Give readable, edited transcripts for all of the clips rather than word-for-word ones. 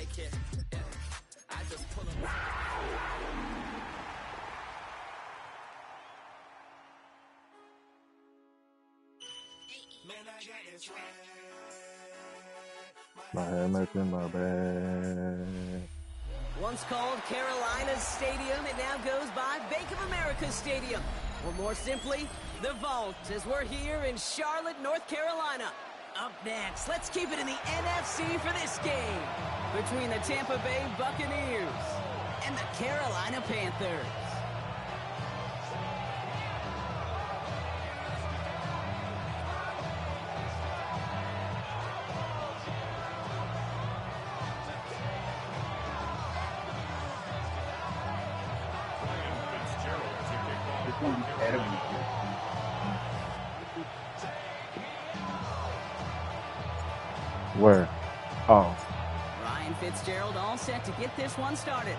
make it. Yeah. I just pull them. My bad. Once called Carolina's Stadium, it now goes by Bank of America Stadium. Or more simply, the Vault, as we're here in Charlotte, North Carolina. Up next, let's keep it in the NFC for this game between the Tampa Bay Buccaneers and the Carolina Panthers. Where? Oh. Ryan Fitzgerald all set to get this one started.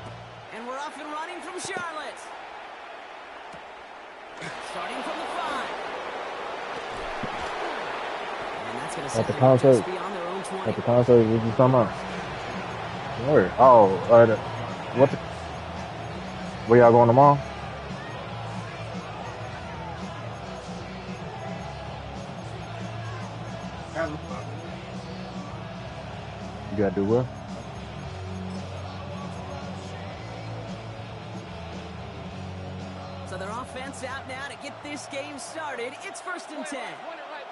And we're off and running from Charlotte. Starting from the 5. And that's going to set them just beyond their own 20. At the concert, what you talking about? Where? Oh, what? Where y'all going tomorrow? You gotta do what? So their offense out now to get this game started. It's 1st and 10. Point it right.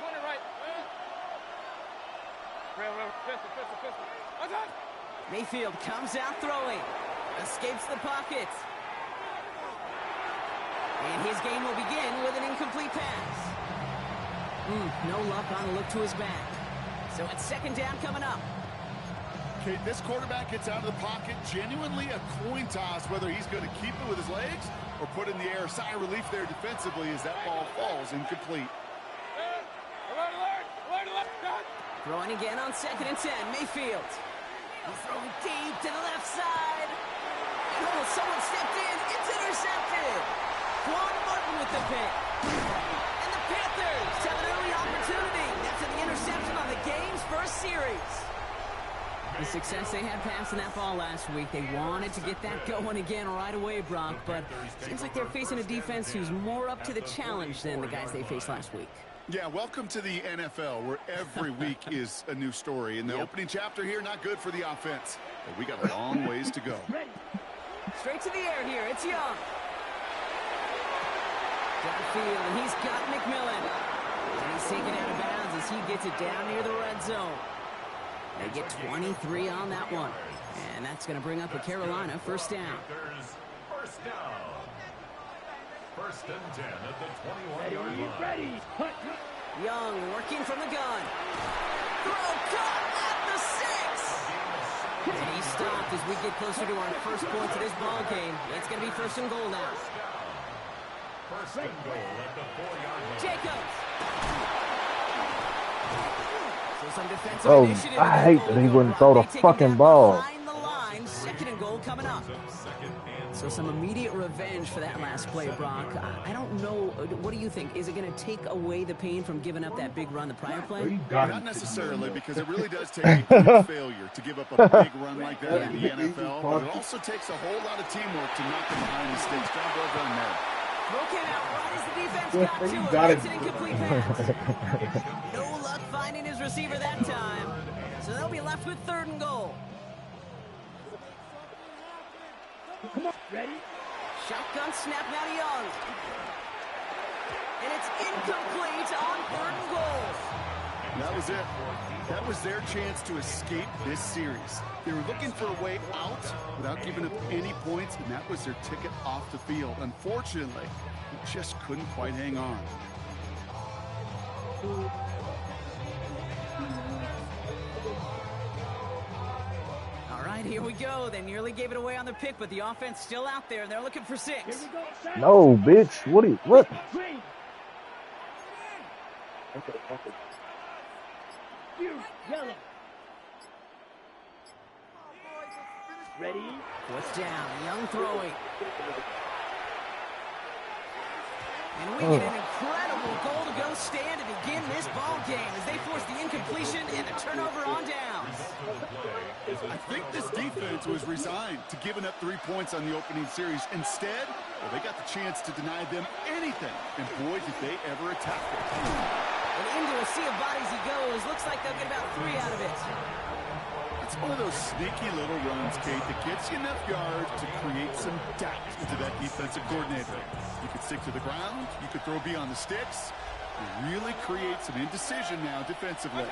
Mayfield comes out throwing. Escapes the pocket. And his game will begin with an incomplete pass. No luck on the look to his back. So it's 2nd down coming up. Okay, this quarterback gets out of the pocket, genuinely a coin toss whether he's going to keep it with his legs or put in the air. Sigh of relief there defensively as that ball falls incomplete. Throwing again on 2nd and 10. Mayfield. He's throwing deep to the left side. And someone stepped in. It's intercepted. Quan Martin with the pick. And the Panthers have an early opportunity after the interception on the game's first series. The success they had passing that ball last week, they wanted to get that going again right away, Brock, but seems like they're facing a defense who's more up to the challenge than the guys they faced last week. Yeah, welcome to the NFL, where every week is a new story. In the opening chapter here, not good for the offense, but we got a long ways to go. Straight to the air here, it's Young. Downfield, and he's got McMillan. And he's taken out of bounds as he gets it down near the red zone. They get 23 on that one. And that's going to bring up a Carolina 1st down. 1st and 10 at the 21-yard line. Young working from the gun. Throw caught at the 6. And he stopped as we get closer to our first points of this ball game. It's going to be 1st and goal now. 1st and goal at the 4-yard line. Jacobs. Oh, I hate that he wouldn't throw the fucking ball. The line, 2nd and goal coming up. So some immediate revenge for that last play, Brock. I don't know. What do you think? Is it going to take away the pain from giving up that big run the prior play? Not necessarily, because it really does take a huge failure to give up a big run like that in the NFL. But it also takes a whole lot of teamwork to knock them behind the sticks. Job well done there. Throw came out right as the defense got to it. It's an incomplete pass. No luck finding his receiver that time. So they'll be left with 3rd and goal. Come on, ready? Shotgun snap now to Young. And it's incomplete on 3rd and goal. That was it. That was their chance to escape this series. They were looking for a way out without giving up any points, and that was their ticket off the field. Unfortunately, they just couldn't quite hang on. All right, here we go. They nearly gave it away on the pick, but the offense still out there. They're looking for 6. No, bitch. What? Okay. Yellow. Ready? 4th down. Young throwing. And we get an incredible goal to go stand to begin this ball game as they force the incompletion and the turnover on downs. I think this defense was resigned to giving up 3 points on the opening series. Instead, well, they got the chance to deny them anything. And boy, did they ever attack it. And into a sea of bodies he goes. Looks like they'll get about 3 out of it. It's one of those sneaky little runs, Kate, that gets you enough yards to create some doubt into that defensive coordinator. You could stick to the ground. You could throw beyond the sticks. You really create some indecision now defensively.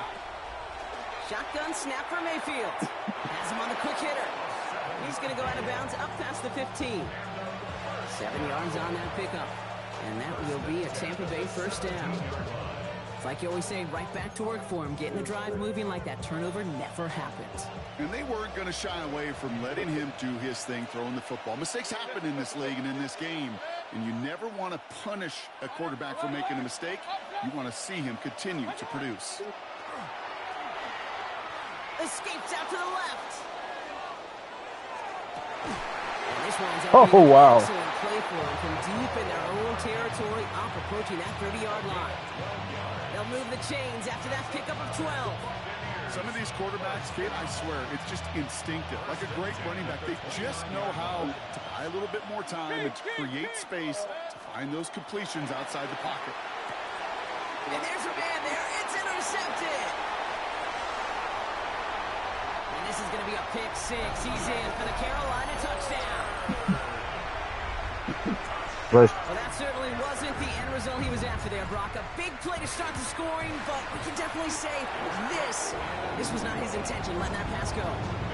Shotgun snap for Mayfield. Has him on the quick hitter. He's going to go out of bounds up past the 15. 7 yards on that pickup. And that will be a Tampa Bay first down. It's like you always say, right back to work for him. Getting the drive moving like that turnover never happens. And they weren't going to shy away from letting him do his thing, throwing the football. Mistakes happen in this league and in this game. And you never want to punish a quarterback for making a mistake. You want to see him continue to produce. Escapes out to the left. And this one's Oh, wow. Excellent play for him from deep in their own territory, up approaching that 30-yard line. They'll move the chains after that pickup of 12. Some of these quarterbacks, Kate, I swear, it's just instinctive. Like a great running back, they just know how to buy a little bit more time and to create space to find those completions outside the pocket. And there's a man there. It's intercepted. And this is going to be a pick 6. He's in for the Carolina touchdown. Right. Well, that certainly wasn't the end result he was after there, Brock. A big play to start the scoring, but we can definitely say this was not his intention, letting that pass go.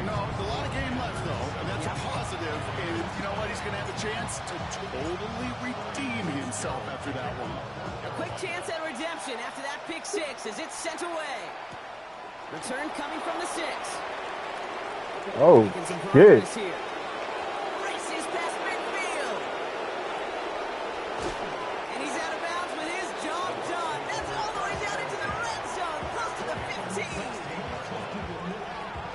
No, there's a lot of game left, though, and that's a positive. And you know what? He's going to have a chance to totally redeem himself after that one. A quick chance at redemption after that pick 6 as it's sent away. Return coming from the 6. Oh, Making some good. progress here. Races past midfield. And he's out of bounds with his job done. That's all the way down into the red zone, close to the 15.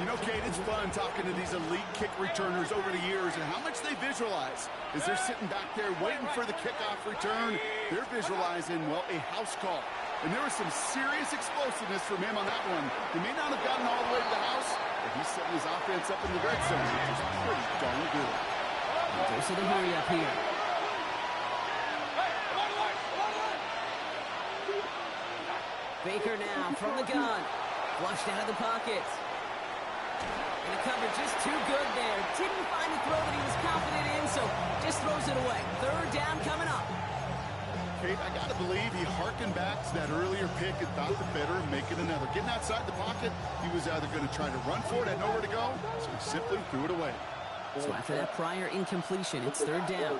You know, Kate, it's fun talking to these elite kick returners over the years and how much they visualize. As they're sitting back there waiting for the kickoff return, they're visualizing, well, a house call. And there was some serious explosiveness from him on that one. He may not have gotten all the way to the house, but he's setting his offense up in the red zone, which is pretty darn good. Goes to the hurry up here. Baker now from the gun. Flushed out of the pocket. And the coverage just too good there. Didn't find the throw that he was confident in, so just throws it away. 3rd down coming up. Kate, I got to believe he harkened back to that earlier pick and thought the better of making another. Getting outside the pocket, he was either going to try to run for it, had nowhere to go, so he simply threw it away. So after that prior incompletion, it's 3rd down.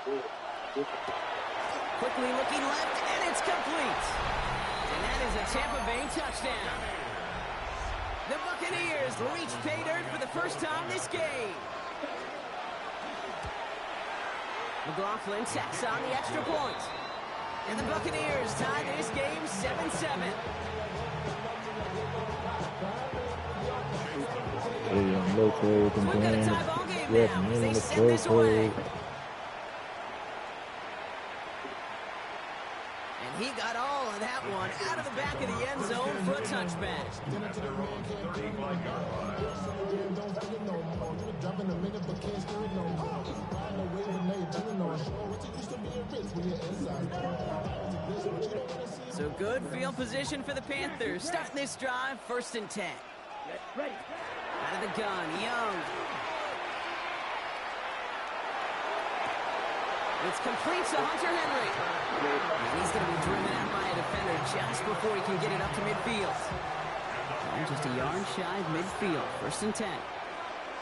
Quickly looking left, and it's complete. And that is a Tampa Bay touchdown. The Buccaneers reach pay dirt for the first time this game. McLaughlin tacks on the extra point. And the Buccaneers tie this game 7-7. We've got a tie ball game now as they send this away. And he got all of that one out of the back of the end zone for a touchback. So good field position for the Panthers. Starting this drive, 1st and 10. Out of the gun, Young. It's complete to Hunter Henry. And he's going to be driven out by a defender just before he can get it up to midfield. And just a yard shy of midfield. 1st and 10.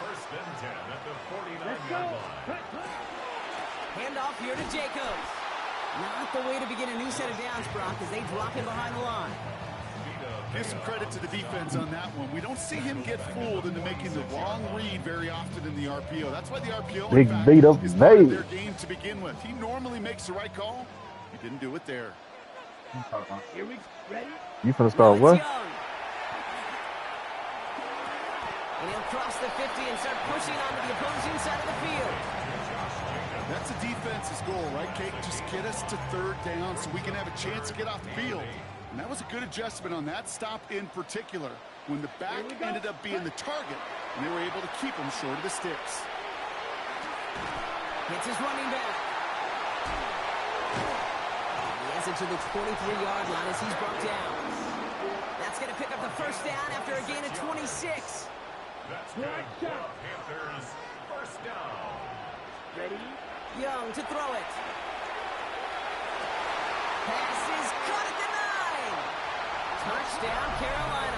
1st and 10 at the 49-yard line. Handoff here to Jacobs. Not the way to begin a new set of downs, Brock, as they drop him behind the line. Give some credit to the defense on that one. We don't see him get fooled into making the wrong read very often in the RPO. That's why the RPO, Big in fact, beat up is part of Bay. their game to begin with. He normally makes the right call. He didn't do it there. Here we ready? You finna start Now what? it's Young. And he'll cross the 50 and start pushing onto the opposing side of the field. That's a defense's goal, right, Kate? Just get us to 3rd down so we can have a chance to get off the field. And that was a good adjustment on that stop in particular, when the back ended up being the target, and they were able to keep him short of the sticks. Hits his running back. He has it to the 23-yard line as he's brought down. That's going to pick up the first down after a gain of 26. That's good. Panthers first down. Ready? Young to throw it. Pass is caught at the 9. Touchdown, Carolina.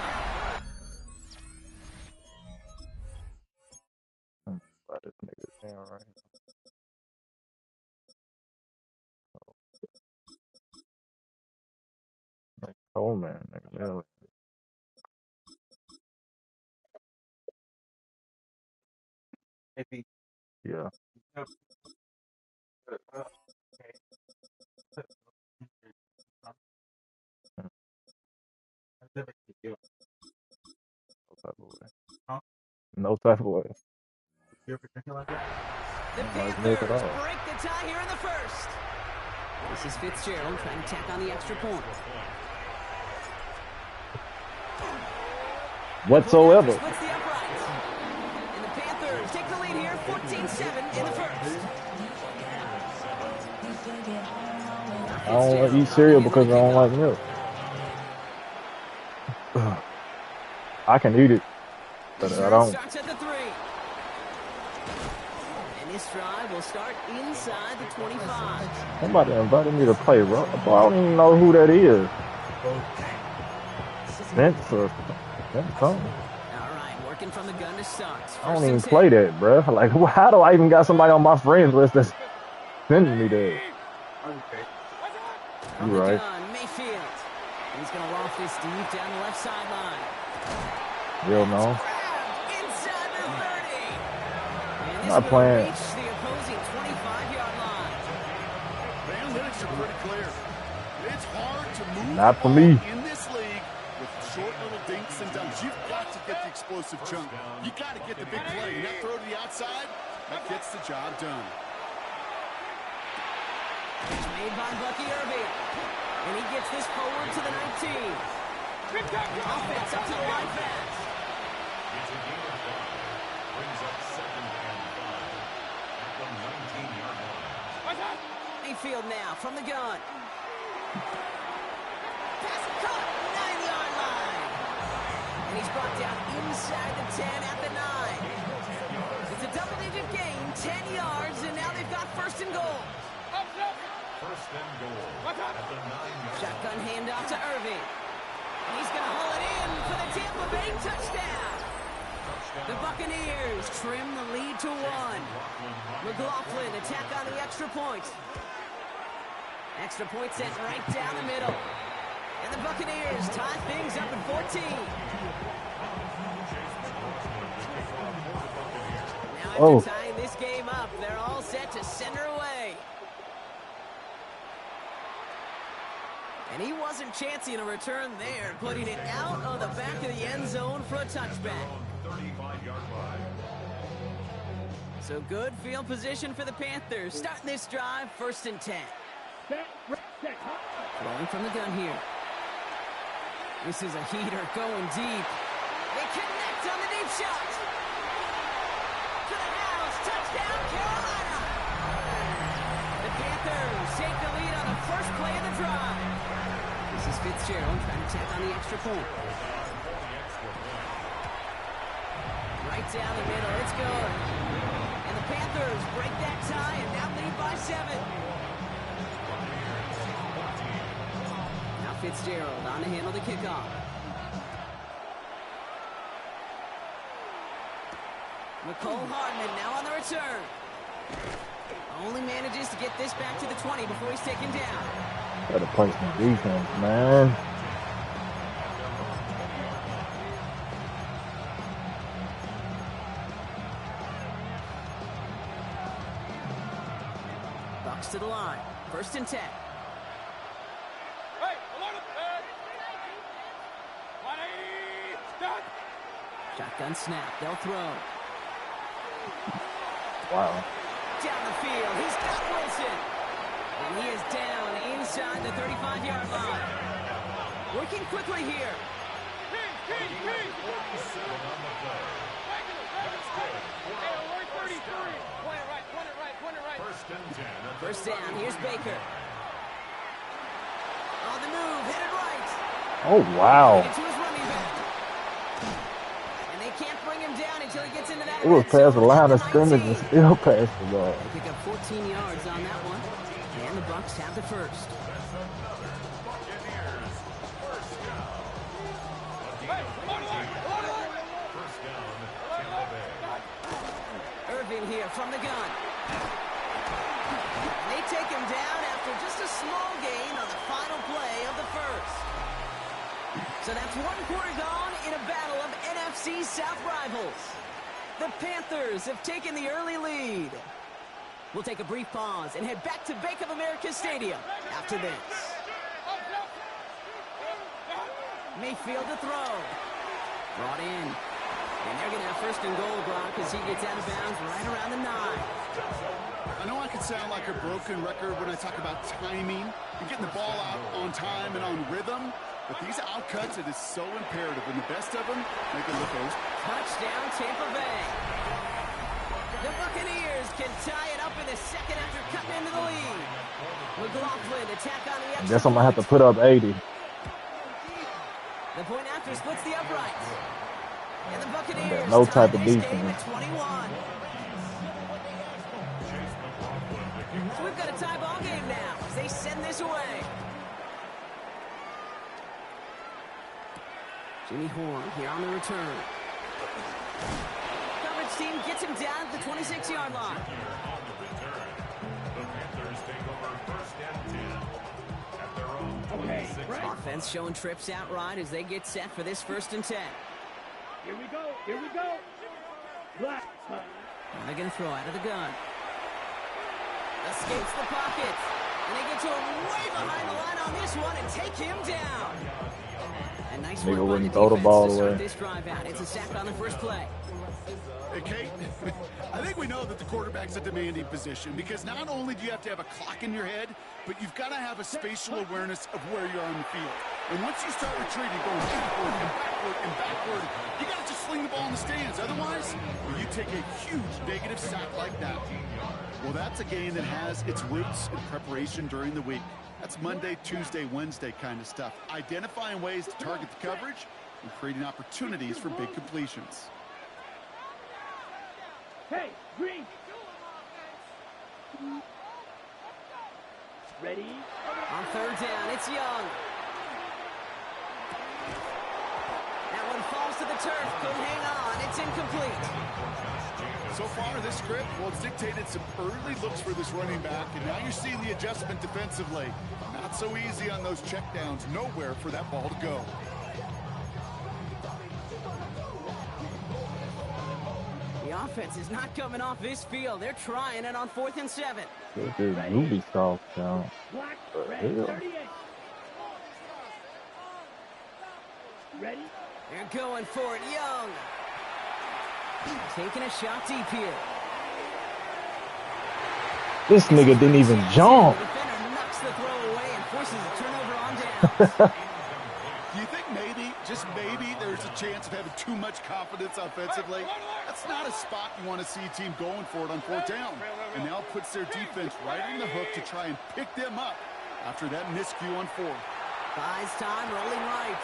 Let this nigga down right here. Like, oh man, nigga, really. Yeah. No type of way. No type of way. The Like, make it Panthers all. break the tie here in the first. This is Fitzgerald trying to tack on the extra point. Whatsoever. Splits the uprights. And the Panthers take the lead here, 14-7 in the first. I don't want to eat cereal because I don't like milk. I can eat it, but I don't. Starts at the 3. And this drive will start inside the 25. Somebody invited me to play rock. I don't even know who that is. Vince or something. All right, working from the gun to start. I don't even play that, bro. Like, how do I even got somebody on my friends list that's sending me that? From You the right. gun, Mayfield. He's going to loft this deep down the left sideline. Real no. Inside the 30. And this Not will playing. reach the opposing 25-yard line. The analytics are pretty clear. It's hard to move Not for the ball me. in this league with short little dinks and dunks. You've got to get the explosive chunk. You got to get the big play. And that throw to the outside, that gets the job done. It's made by Bucky Irving. And he gets this forward to the 19. Offense up to the line fast. It's a gain of 5. Brings up 2nd and 5 at the 19-yard line. Mayfield now from the gun. Pass caught, 9-yard line. And he's brought down inside the 10 at the 9. It's a double-digit gain, 10 yards, and now they've got first and goal. First and goal at the 9-yard Shotgun handoff to Irving. He's going to haul it in for the Tampa Bay touchdown. The Buccaneers trim the lead to 1. McLaughlin attack on the extra point. Extra point sent right down the middle. And the Buccaneers tie things up at 14. Now after tying this game up, they're all set to send her away. And he wasn't chancing a return there, putting it out on the back of the end zone for a touchback. 35-yard line. So good field position for the Panthers. Starting this drive, 1st and 10. Rolling from the gun here. This is a heater going deep. They connect on the deep shot. To the house, touchdown Carolina. The Panthers take the lead on the first play of the drive. This is Fitzgerald trying to tack on the extra point. Right down the middle, it's good. And the Panthers break that tie and now lead by 7. Now Fitzgerald on to handle the kickoff. McCole Hardman now on the return. Only manages to get this back to the 20 before he's taken down. Gotta play some defense, man. Bucks to the line. 1st and 10. Shotgun snap. They'll throw. Wow. Down the field. He's got Wilson. And he is down inside the 35-yard line. Working quickly here. 47 on the play. That's good. First and 10. First down. Here's Baker. On the move, headed right. Oh, wow. Into his running back. And they can't bring him down until he gets into that It was red past the zone line at of the scrimmage 19. and still past the ball. They pick up 14 yards on that one. And the Bucs have the first. Irving here from the gun. And they take him down after just a small gain on the final play of the first. So that's one quarter gone in a battle of NFC South rivals. The Panthers have taken the early lead. We'll take a brief pause and head back to Bank of America Stadium after this. Mayfield to throw. Brought in. And they're going to have first and goal, Brock, as he gets out of bounds right around the 9. I know I can sound like a broken record when I talk about timing and getting the ball out on time and on rhythm, but these outcuts, it is so imperative, and the best of them make it look close. Touchdown, Tampa Bay. The Buccaneers can tie it up in the second after cutting into the lead. McLaughlin attack on the extra Guess I'm going to have to point. put up 80. The point after splits the uprights. And the Buccaneers No tie type of this defense. game at 21. So we've got a tie ball game now as they send this away. Jimmy Horn here on the return. Coverage team gets him down at the 26-yard line. On the return, the Panthers take over first and 10 at their own 26. Offense showing trips out right as they get set for this first and 10. Here we go. Here we go. Black. And they're going to throw out of the gun. Escapes the pocket. And they get to him way behind the line on this one and take him down. And nice Nigga work by the wouldn't throw the defense ball to start away. this drive out. It's a sack on the first play. Hey, Kate, I think we know that the quarterback's a demanding position because not only do you have to have a clock in your head, but you've got to have a spatial awareness of where you're on the field. And once you start retreating, going backward and backward and backward, you got to just sling the ball in the stands. Otherwise, you take a huge negative sack like that. Well, that's a game that has its roots in preparation during the week. That's Monday, Tuesday, Wednesday kind of stuff. Identifying ways to target the coverage and creating opportunities for big completions. Hey, Green. Ready? On third down, it's Young. That one falls to the turf. Couldn't hang on. It's incomplete. So far, this script, well, it's dictated some early looks for this running back, and now you're seeing the adjustment defensively. Not so easy on those checkdowns. Nowhere for that ball to go. The offense is not coming off this field. They're trying it on 4th and 7. This is movie soft count. Black. What the Red. hell? 38. Ready? They're going for it. Young. Taking a shot deep here. This nigga didn't even jump. The defender knocks the throw away and forces a turnover on down. Do you think maybe, just maybe, there's a chance of having too much confidence offensively? That's not a spot you want to see a team going for it on 4th down. And now puts their defense right on the hook to try and pick them up after that miscue on 4th. Buys time, rolling right.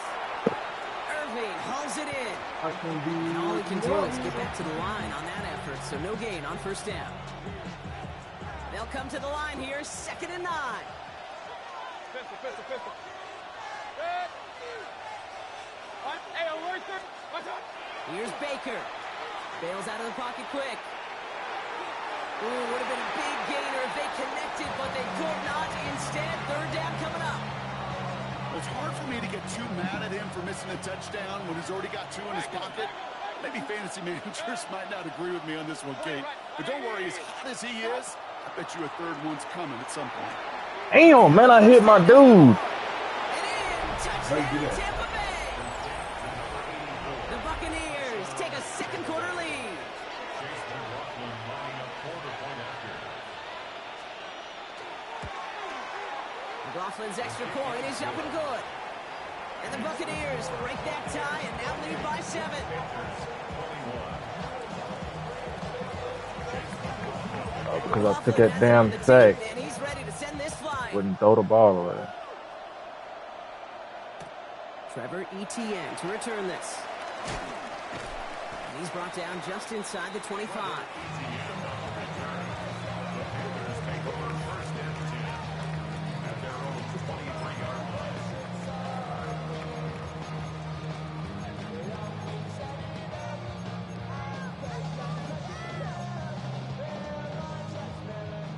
Irving hauls it in. And all he can do is get back to the line on that effort, so no gain on 1st down. They'll come to the line here, 2nd and 9. Pistol. Hey, alert there. Watch out. Here's Baker. Bails out of the pocket quick. Ooh, would have been a big gainer if they connected, but they could not. Instead, 3rd down coming up. Well, it's hard for me to get too mad at him for missing a touchdown when he's already got 2 in his pocket. Maybe fantasy managers might not agree with me on this one, Kate. But don't worry, as hot as he is, I bet you a 3rd one's coming at some point. Damn, man, I hit my dude. And in, touchdown, Tampa Bay. The Buccaneers take a 2nd quarter lead. Chase McLaughlin lining up quarter-point after. McLaughlin's extra point is up and good. And And the Buccaneers break that tie and now lead by 7. Because I took that damn sack. And he's ready to send this flying. Wouldn't throw the ball away. Trevor Etienne to return this. And he's brought down just inside the 25.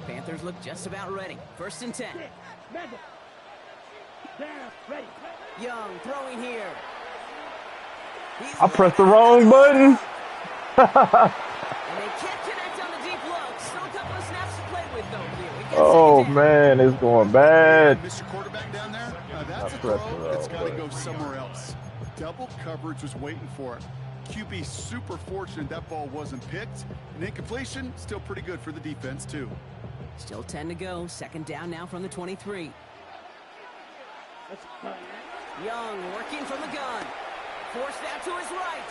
Panthers look just about ready. 1st and 10. Madden. Down. Ready. Young throwing here. I pressed the wrong button. And they can't connect on the deep low. Still a couple of snaps to play with, though, here. It gets Oh, second down. man, it's going bad. Mr. Quarterback down there, that's I a pressed throw it that's all, got to but- go somewhere else. Double coverage was waiting for it. QB super fortunate that ball wasn't picked. And incompletion, still pretty good for the defense, too. Still 10 to go. 2nd down now from the 23. Let's fire. Young working from the gun. Forced out to his right.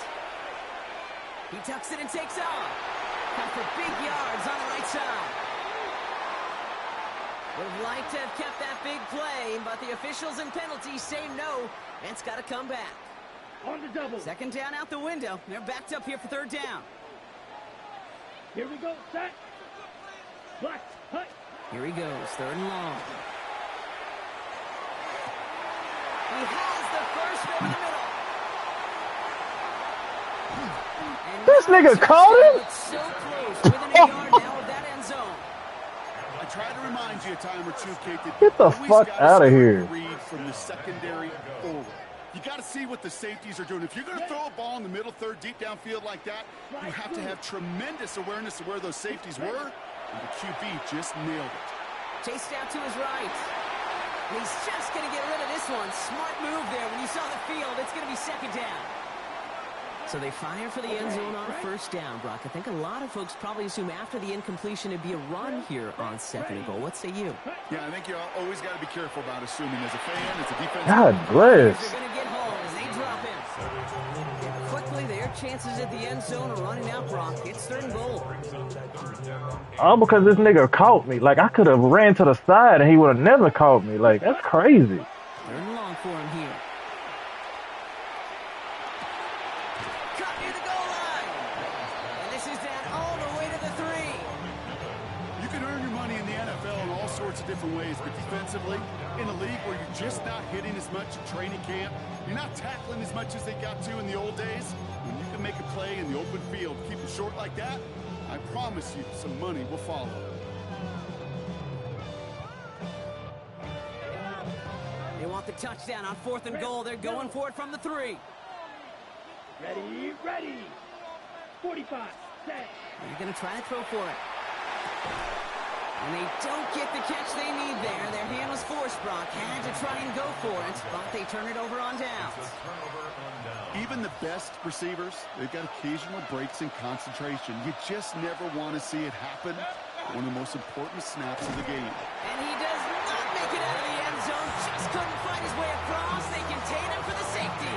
He tucks it and takes off. Come for big yards on the right side. Would have liked to have kept that big play, but the officials and penalties say no. And it's got to come back. On the double. 2nd down out the window. They're backed up here for 3rd down. Here we go. Set. Black. Hut. Here he goes. 3rd and long. He has the first over the middle. And This now nigga a caught touchdown, him? but so close. Within a yard now of that end zone. I try to remind you a time or two, Kate, that Get the you always fuck gotta outta start here. to read from the secondary forward. You got to see what the safeties are doing. If you're going to throw a ball in the middle third, deep downfield like that, you have to have tremendous awareness of where those safeties were, and the QB just nailed it. Chased out to his right. And he's just going to get rid of this one. Smart move there. When you saw the field, it's going to be 2nd down. So they fire for the end zone on 1st down, Brock. I think a lot of folks probably assume after the incompletion it'd be a run here on 2nd and goal. What say you? Yeah, I think you always got to be careful about assuming as a fan, as a defense. God They're bless. going to get home as they drop him. And quickly, their chances at the end zone are running out, Brock. It's 3rd and goal. All because this nigga caught me. Like, I could have ran to the side and he would have never caught me. Like, that's crazy. 3rd and long for him here. Cut near the goal line. And this is down all the way to the 3. You can earn your money in the NFL in all sorts of different ways, but defensively, in a league where you're just not hitting as much in training camp, you're not tackling as much as they got to in the old days, when you can make a play in the open field, keep it short like that, I promise you some money will follow. They want the touchdown on 4th and goal. They're going for it from the 3. Ready. Ready. 45. Set. They're going to try to throw for it. And they don't get the catch they need there. Their hand was forced, Brock. Had to try and go for it, but they turn it over on downs. Even the best receivers, they've got occasional breaks in concentration. You just never want to see it happen. One of the most important snaps of the game. And he does not make it out of the end zone. Just couldn't find his way across. They contain him for the safety.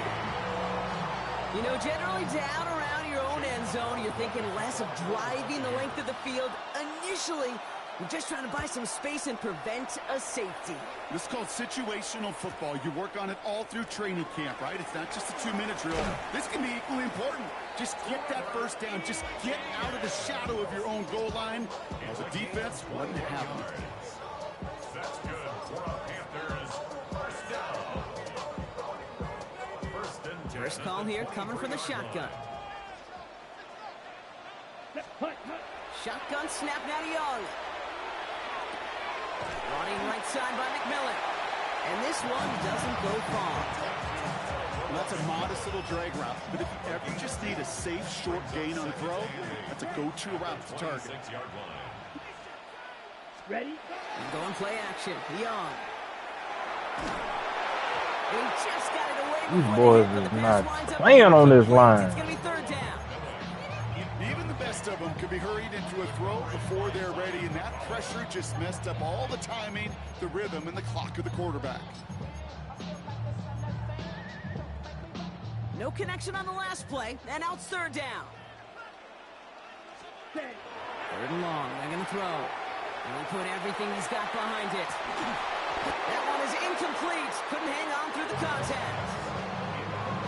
You know, generally down around your own end zone, you're thinking less of driving the length of the field. Initially, you're just trying to buy some space and prevent a safety. This is called situational football. You work on it all through training camp, right? It's not just a 2-minute drill. This can be equally important. Just get that first down. Just get out of the shadow of your own goal line. As a defense, wasn't happening. That's good for the Panthers. First down. First and 10. First call here coming from the shotgun. Hut. Shotgun snap now to Young. Running right side by McMillan. And this one doesn't go far. Well, that's a modest little drag route. But if you ever just need a safe, short gain on a throw, that's a go-to route to target. 6-yard line. Ready. And going play action. Young. He just got it away These before boys the hit, but is the pass not winds up playing on this incomplete. line. It's going to be 3rd down. Even the best of them could be hurried into a throw before they're ready, and that pressure just messed up all the timing, the rhythm, and the clock of the quarterback. No connection on the last play, and now it's third down. Third and long, they're going to throw. And he put everything he's got behind it. That one is incomplete. Couldn't hang on through the contact.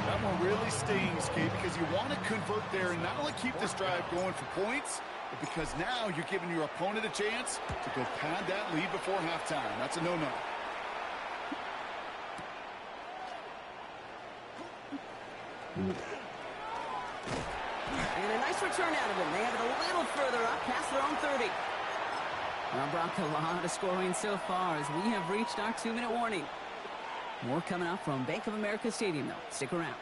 That one really stings, Kate, because you want to convert there and not only keep this drive going for points, but because now you're giving your opponent a chance to go pad that lead before halftime. That's a no-no. And a nice return out of him. They have it a little further up past their own 30. Well, Brock, a lot of scoring so far as we have reached our 2-minute warning. More coming up from Bank of America Stadium, though. Stick around.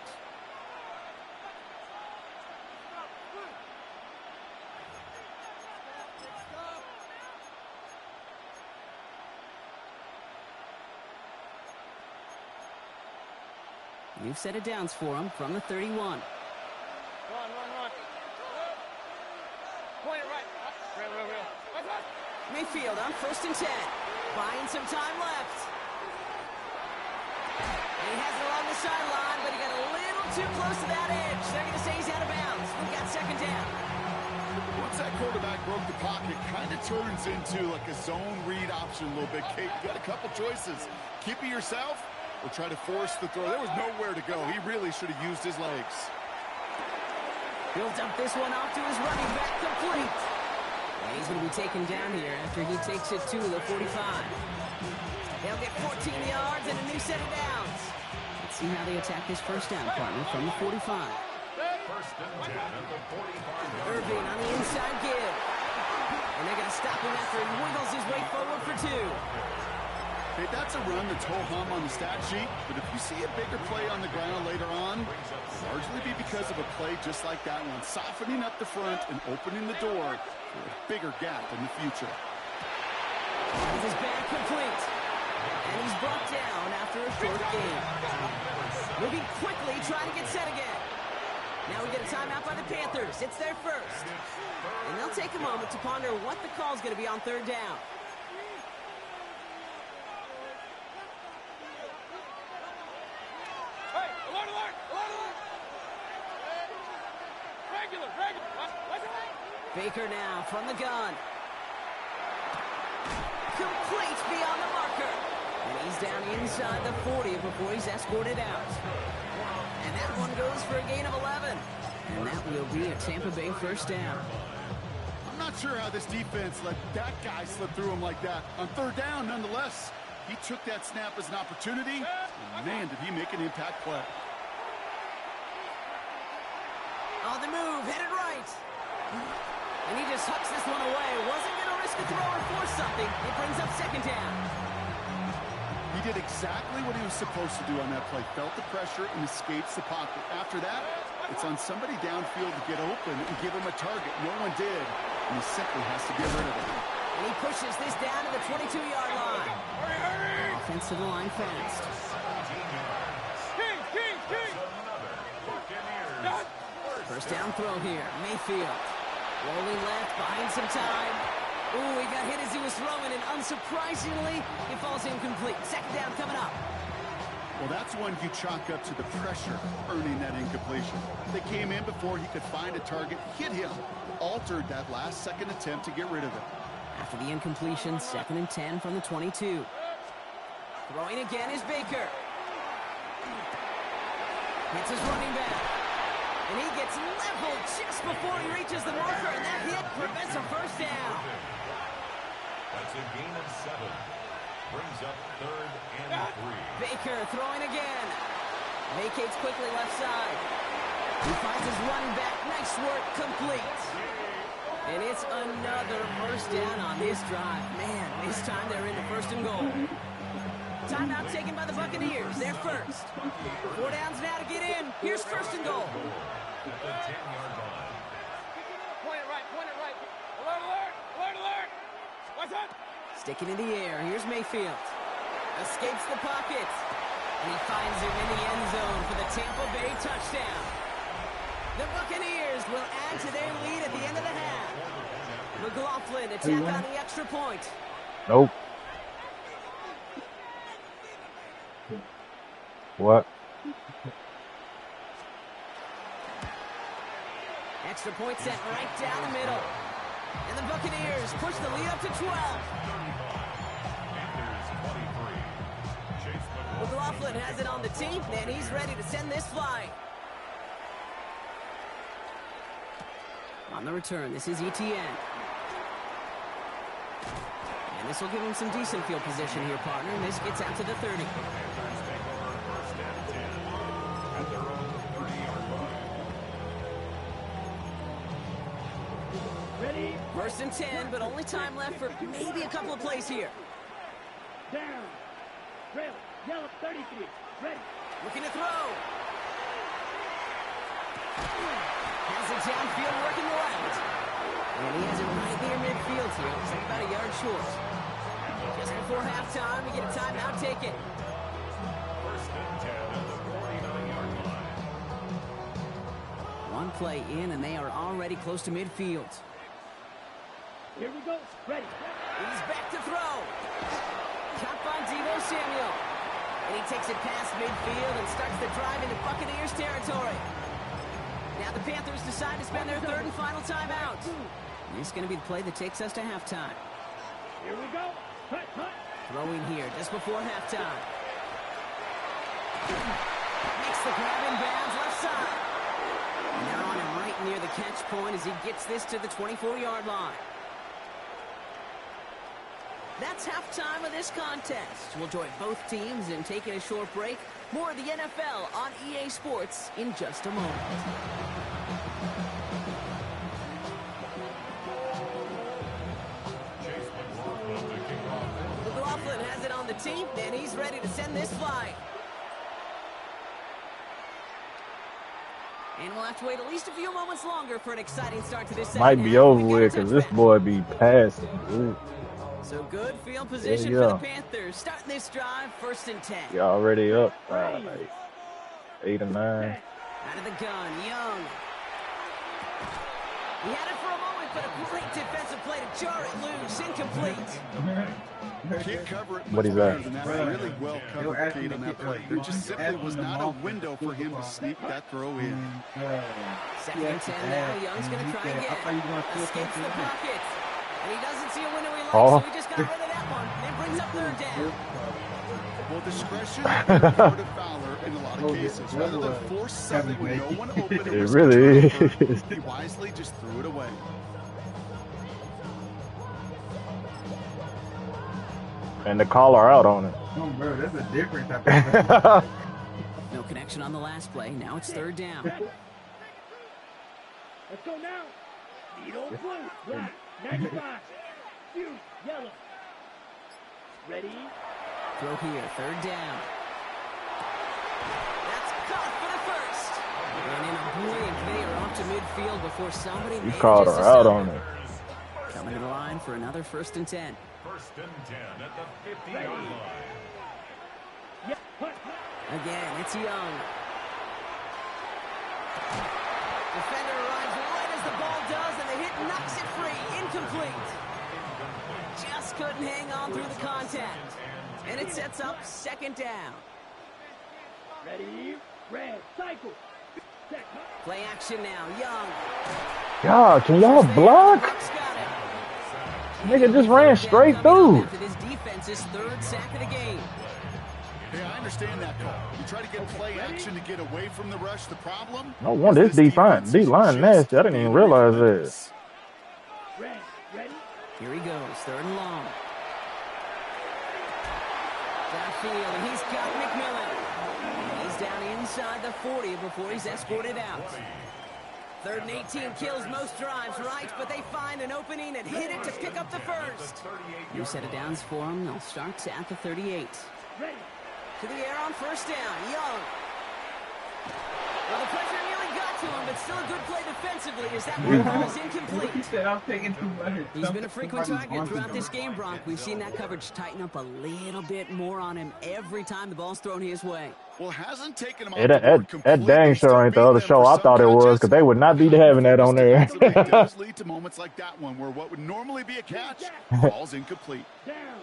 You've set it downs for him from the 31. Run. Point it right. Real. Mayfield on 1st and 10. Buying some time left. And he has it along the sideline, but he got a little too close to that edge. They're going to say he's out of bounds. We've got second down. Once that quarterback broke the pocket, kind of turns into like a zone read option a little bit, Kate. You got a couple choices. Keep it yourself or try to force the throw. There was nowhere to go. He really should have used his legs. He'll dump this one off to his running back, complete. And he's going to be taken down here after he takes it to the 45. They'll get 14 yards and a new set of downs. Let's see how they attack this first down, partner, from the 45. First and 10 at the 45. Irving on the inside give. And they're going to stop him after he wiggles his way forward for 2. Hey, that's a run that's ho-hum on the stat sheet, but if you see a bigger play on the ground later on, it'll largely be because of a play just like that one, softening up the front and opening the door for a bigger gap in the future. With his back complete. And he's brought down after a short gain. Moving quickly, trying to get set again. Now we get a timeout by the Panthers. It's their first. And they'll take a moment to ponder what the call is going to be on third down. Hey, alert! Regular. What's it? Baker now from the gun. Complete beyond the marker. And he's down inside the 40 before he's escorted out. And that one goes for a gain of 11. And that will be a Tampa Bay first down. I'm not sure how this defense let that guy slip through him like that. On third down, nonetheless, he took that snap as an opportunity, and man, did he make an impact play. On the move, headed right. And he just hucks this one away. Wasn't going to risk a throw or force something. It brings up second down. He did exactly what he was supposed to do on that play. Felt the pressure and escapes the pocket. After that, it's on somebody downfield to get open and give him a target. No one did, and he simply has to get rid of it. And he pushes this down to the 22-yard line. Hurry! Offensive line fast. King! First down throw here. Mayfield. Rolling left, buying some time. Ooh, he got hit as he was throwing, and unsurprisingly, he falls incomplete. Second down coming up. Well, that's one you chalk up to the pressure earning that incompletion. They came in before he could find a target, hit him, altered that last-second attempt to get rid of it. After the incompletion, 2nd and 10 from the 22. Throwing again is Baker. Hits his running back. And he gets leveled just before he reaches the marker, and that hit prevents a first down. That's a gain of 7. Brings up 3rd and 3. Baker throwing again. Vacates quickly left side. He finds his running back. Nice work, complete. And it's another first down on this drive. Man, this time they're in the 1st and goal. Timeout taken by the Buccaneers. They're first. 4 downs now to get in. Here's 1st and goal. At the 10-yard line. Point it right. Alert! What's up? Sticking in the air. Here's Mayfield. Escapes the pocket. And he finds him in the end zone for the Tampa Bay touchdown. The Buccaneers will add to their lead at the end of the half. McLaughlin attack on the extra point. Nope. What? Extra point set right down the middle. And the Buccaneers push the lead up to 12. McLaughlin has it on the tee, and he's ready to send this flying. On the return, this is ETN. And this will give him some decent field position here, partner. And this gets out to the 30. Ready? First and 10, but only time left for maybe a couple of plays here. Down. Trail. Yellow 30 feet. Ready. Looking to throw. Has it downfield working the left. And he has it right near midfield here. Looks like about a yard short. Just before halftime, we get a timeout taken. First and 10 at the 49-yard line. One play in, and they are already close to midfield. Here we go. Ready. He's back to throw. Caught by Deebo Samuel. And he takes it past midfield and starts the drive into Buccaneers territory. Now the Panthers decide to spend their third and final timeout. And this is going to be the play that takes us to halftime. Here we go. Cut. Throwing here just before halftime. Makes the grab in bounds left side. And they're on him right near the catch point as he gets this to the 24-yard line. That's halftime of this contest. We'll join both teams in taking a short break. More of the NFL on EA Sports in just a moment. McLaughlin has it on the tee, and he's ready to send this flying. And we'll have to wait at least a few moments longer for an exciting start to this second Might be half. over We got a with because this touchback. boy be passing. Dude. So good field position Yeah. for the Panthers. Starting this drive, first and 10. You already up by like 8 or 9. Out of the gun, Young. He had it for a moment, but a great defensive play to jar it loose. Incomplete. Can't cover it What much is better that? than that. Really well covered, Kate, on that play. There just simply was not a window for him to sneak that throw in. Second and 10 now. Young's going to try again. Escapes the pocket. And he doesn't see a window he likes, so he just got rid of that one. And brings up third down. Well, discretion is the art of valor in a lot of cases. Rather than force something when no one open and It risk really a turnover, is. he wisely just threw it away. And the caller out on it. Oh, bro, that's a different type of No connection on the last play. Now it's third down. Let's go now. Needle blue. Black. 95. Fuse. Yellow. Ready. Throw here, third down. That's caught for the first. And in a blink, they are off to midfield before somebody You manages called her to out stop on it. it. Coming to the line for another first and 10. First and 10 at the 50-yard line. Yeah. Hut. Again, it's Young. Defender arrives right as the ball does, and the hit knocks it free. Incomplete. Just couldn't hang on through the contact. And it sets up second down. Ready. Red. Cycle. Set. Play action now. Young. God, can y'all block? Bucks got it. Nigga just ran straight through. After this defense's third sack of the game. Hey, I understand that call. You try to get play action to get away from the rush. The problem? No wonder is this D-line defense is nasty. I just didn't even realize that. relentless. Red. Ready. Here he goes, third and long. Downfield, and he's got McMillan. He's down inside the 40 before he's escorted out. Third and 18 kills most drives, right? But they find an opening and hit it to pick up the first. New set of downs for them. They'll start at the 38. Ready. To the air on first down, Young. Well, the pressure nearly got to him, but still a good play defensively as that one ball is incomplete. He said I'm taking too much. He's been a frequent target throughout this game, Brock. We've seen that coverage tighten up a little bit more on him every time the ball's thrown his way. Well, hasn't taken him off Hey, the board that completely, dang still sure ain't the beat other them show for I some thought it was, catches. because they would not be having that on there. Defensively does lead to moments like that one where what would normally be a catch falls incomplete. Down.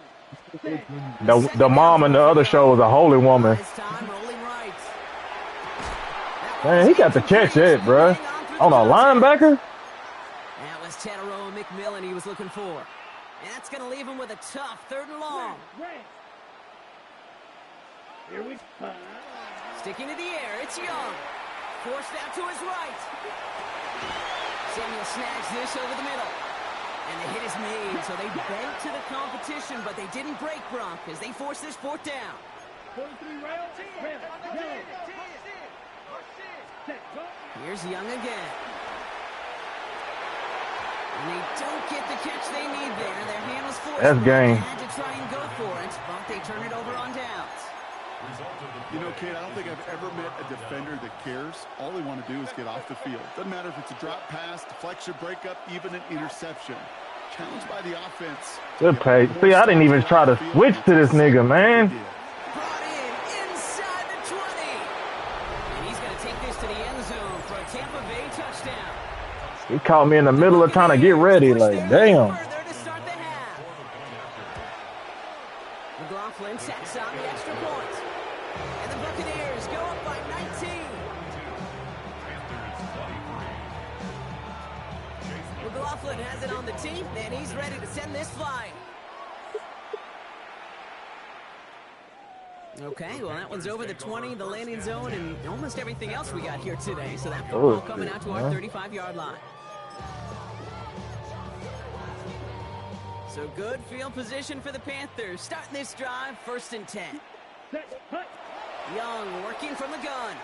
The mom and the other show was a holy woman. This time, rolling right. Man, he got to catch it, bruh. Hang on through Oh, no, the linebacker? That was Tedero McMillan he was looking for. And that's going to leave him with a tough 3rd and long. Here we go. Sticking to the air, it's Young. Forced out to his right. Samuel snags this over the middle. And the hit is made, so they bent to the competition, but they didn't break Bronk as they force this 4th down. 43 rounds. Here's Young again. And they don't get the catch they need there. Their hand was forced. That's game. They had to try and go for it, but they turn it over on downs. You know, Kate, I don't think I've ever met a defender that cares. All they want to do is get off the field. Doesn't matter if it's a drop pass, deflection, breakup, even an interception. Challenged by the offense. Good play. See, I didn't even try to switch to this nigga, man. Brought in inside the 20. And he's going to take this to the end zone for a Tampa Bay touchdown. He caught me in the middle of trying to get ready. Like, damn. Further to start the half. McLaughlin sacks on the extra point. And the Buccaneers go up by 19. McLaughlin has it on the team, and he's ready to send this flying. Okay, well, that one's over the 20, the landing zone, and almost everything else we got here today. So that football coming out to our 35-yard line. So good field position for the Panthers. Starting this drive, 1st and 10. Young working from the gun.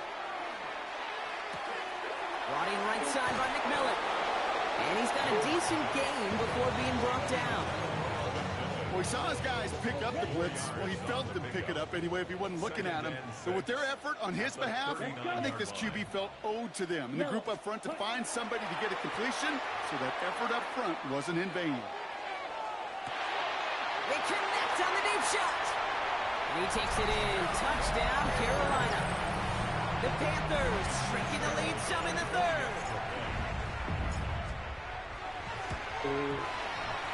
Brought in right side by McMillan. And he's got a decent game before being brought down. Well, he saw his guys pick up the blitz. Well, he felt them pick it up anyway if he wasn't looking at him. So with their effort on his behalf, I think this QB felt owed to them. And the group up front to find somebody to get a completion, so that effort up front wasn't in vain. They connect on the deep shot. And he takes it in. Touchdown, Carolina. The Panthers shrinking the lead some in the 3rd.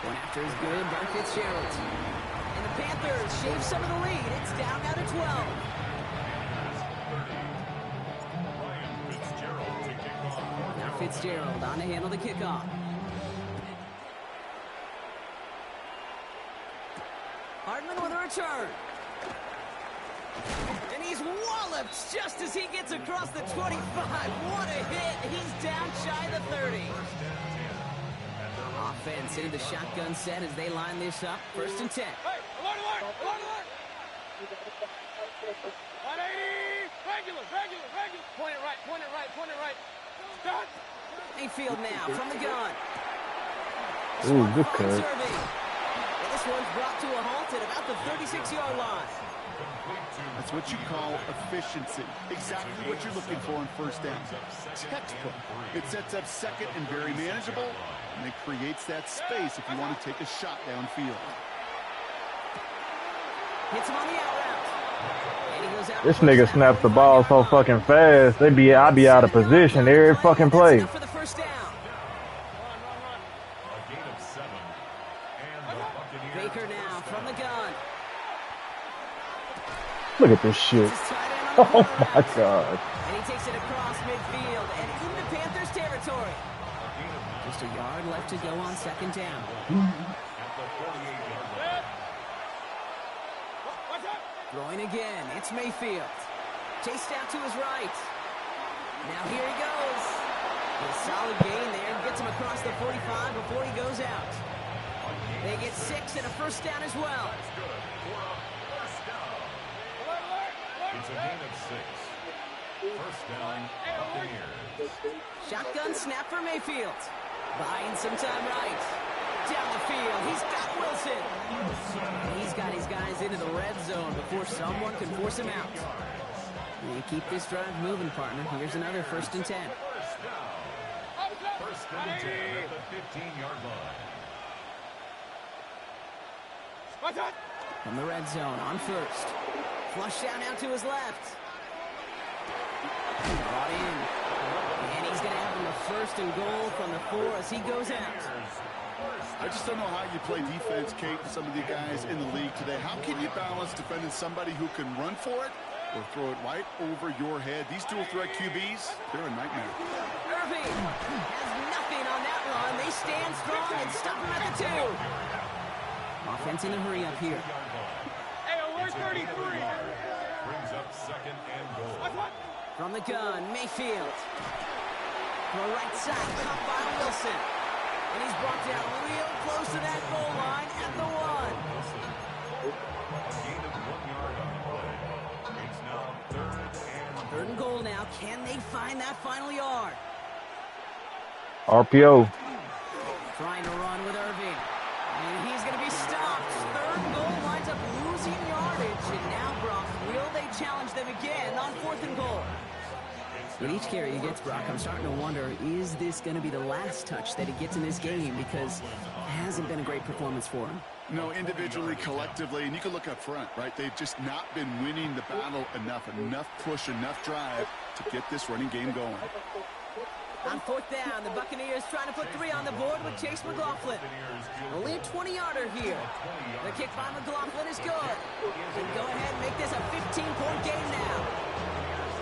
One after is good by Fitzgerald. And the Panthers shave some of the lead. It's down now to 12. Now Fitzgerald on to handle the kickoff. Hardman with a return. And he's walloped just as he gets across the 25. What a hit. He's down shy of the 30. Offense into the shotgun set as they line this up. 1st and 10. Hey, alert, alert, alert, alert. 180. Regular. Point it right. Start. Mayfield now from the gun. Ooh, good cut. And this one's brought to a halt at about the 36-yard line. That's what you call efficiency. Exactly what you're looking for on 1st down. Textbook. It sets up 2nd and very manageable, and it creates that space if you want to take a shot downfield. Hits him on the out route. And he goes out. This nigga snaps the ball so fucking fast. I'd be out of position every fucking play. For the 1st down. Run. A gain of 7. And the Buccaneers. Baker now from the gun. Look at this shit. Oh my God. And he takes it across midfield and into Panthers territory. Just a yard left to go on 2nd down. At the 48-yard line. Watch out. Throwing again. It's Mayfield. Chased out to his right. Now here he goes. A solid gain there. Gets him across the 45 before he goes out. They get 6 and a 1st down as well. It's a gain of 6. 1st down, Buccaneers. Shotgun snap for Mayfield. Buying some time right. Down the field. He's got Wilson. He's got his guys into the red zone before someone can force him out. You keep this drive moving, partner. Here's another 1st and 10. 1st and 10 at the 15-yard line. Watch out. From the red zone on 1st. Flush down out to his left. Brought in. And he's going to have him a 1st and goal from the 4 as he goes out. I just don't know how you play defense, Kate, with some of the guys in the league today. How can you balance defending somebody who can run for it or throw it right over your head? These dual threat QBs, they're a nightmare. Irving has nothing on that run. They stand strong and stop him at the 2. Offense in a hurry up here. Hey, we're 33. Brings up second and goal. From the gun, Mayfield. To the right side, caught by Wilson. And he's brought down real close to that goal line at the 1. A gain of 1 yard on the play. It's now 3rd and goal now. Can they find that final yard? RPO. Trying to run with Irving. And he's going to be stopped. 3rd and goal winds up losing yardage. And now, Brock, will they challenge them again on 4th and goal? With each carry he gets, Brock, I'm starting to wonder, is this going to be the last touch that he gets in this game? Because it hasn't been a great performance for him. No, individually, collectively, and you can look up front, right? They've just not been winning the battle enough push, enough drive to get this running game going. On 4th down, the Buccaneers trying to put 3 on the board with Chase McLaughlin. Only a 20-yarder here. The kick by McLaughlin is good. And go ahead and make this a 15-point game now.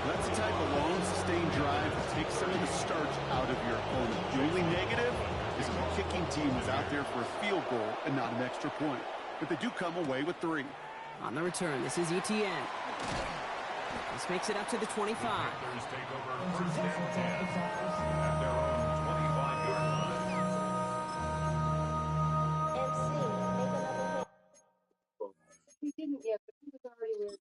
That's the type of long, sustained drive that takes some of the starch out of your opponent. The only negative is if the kicking team is out there for a field goal and not an extra point. But they do come away with 3. On the return, this is ETN. This makes it up to the 25. Panthers take over 1st and 10 at their own 25-yard line. He didn't yet, but he was already wearing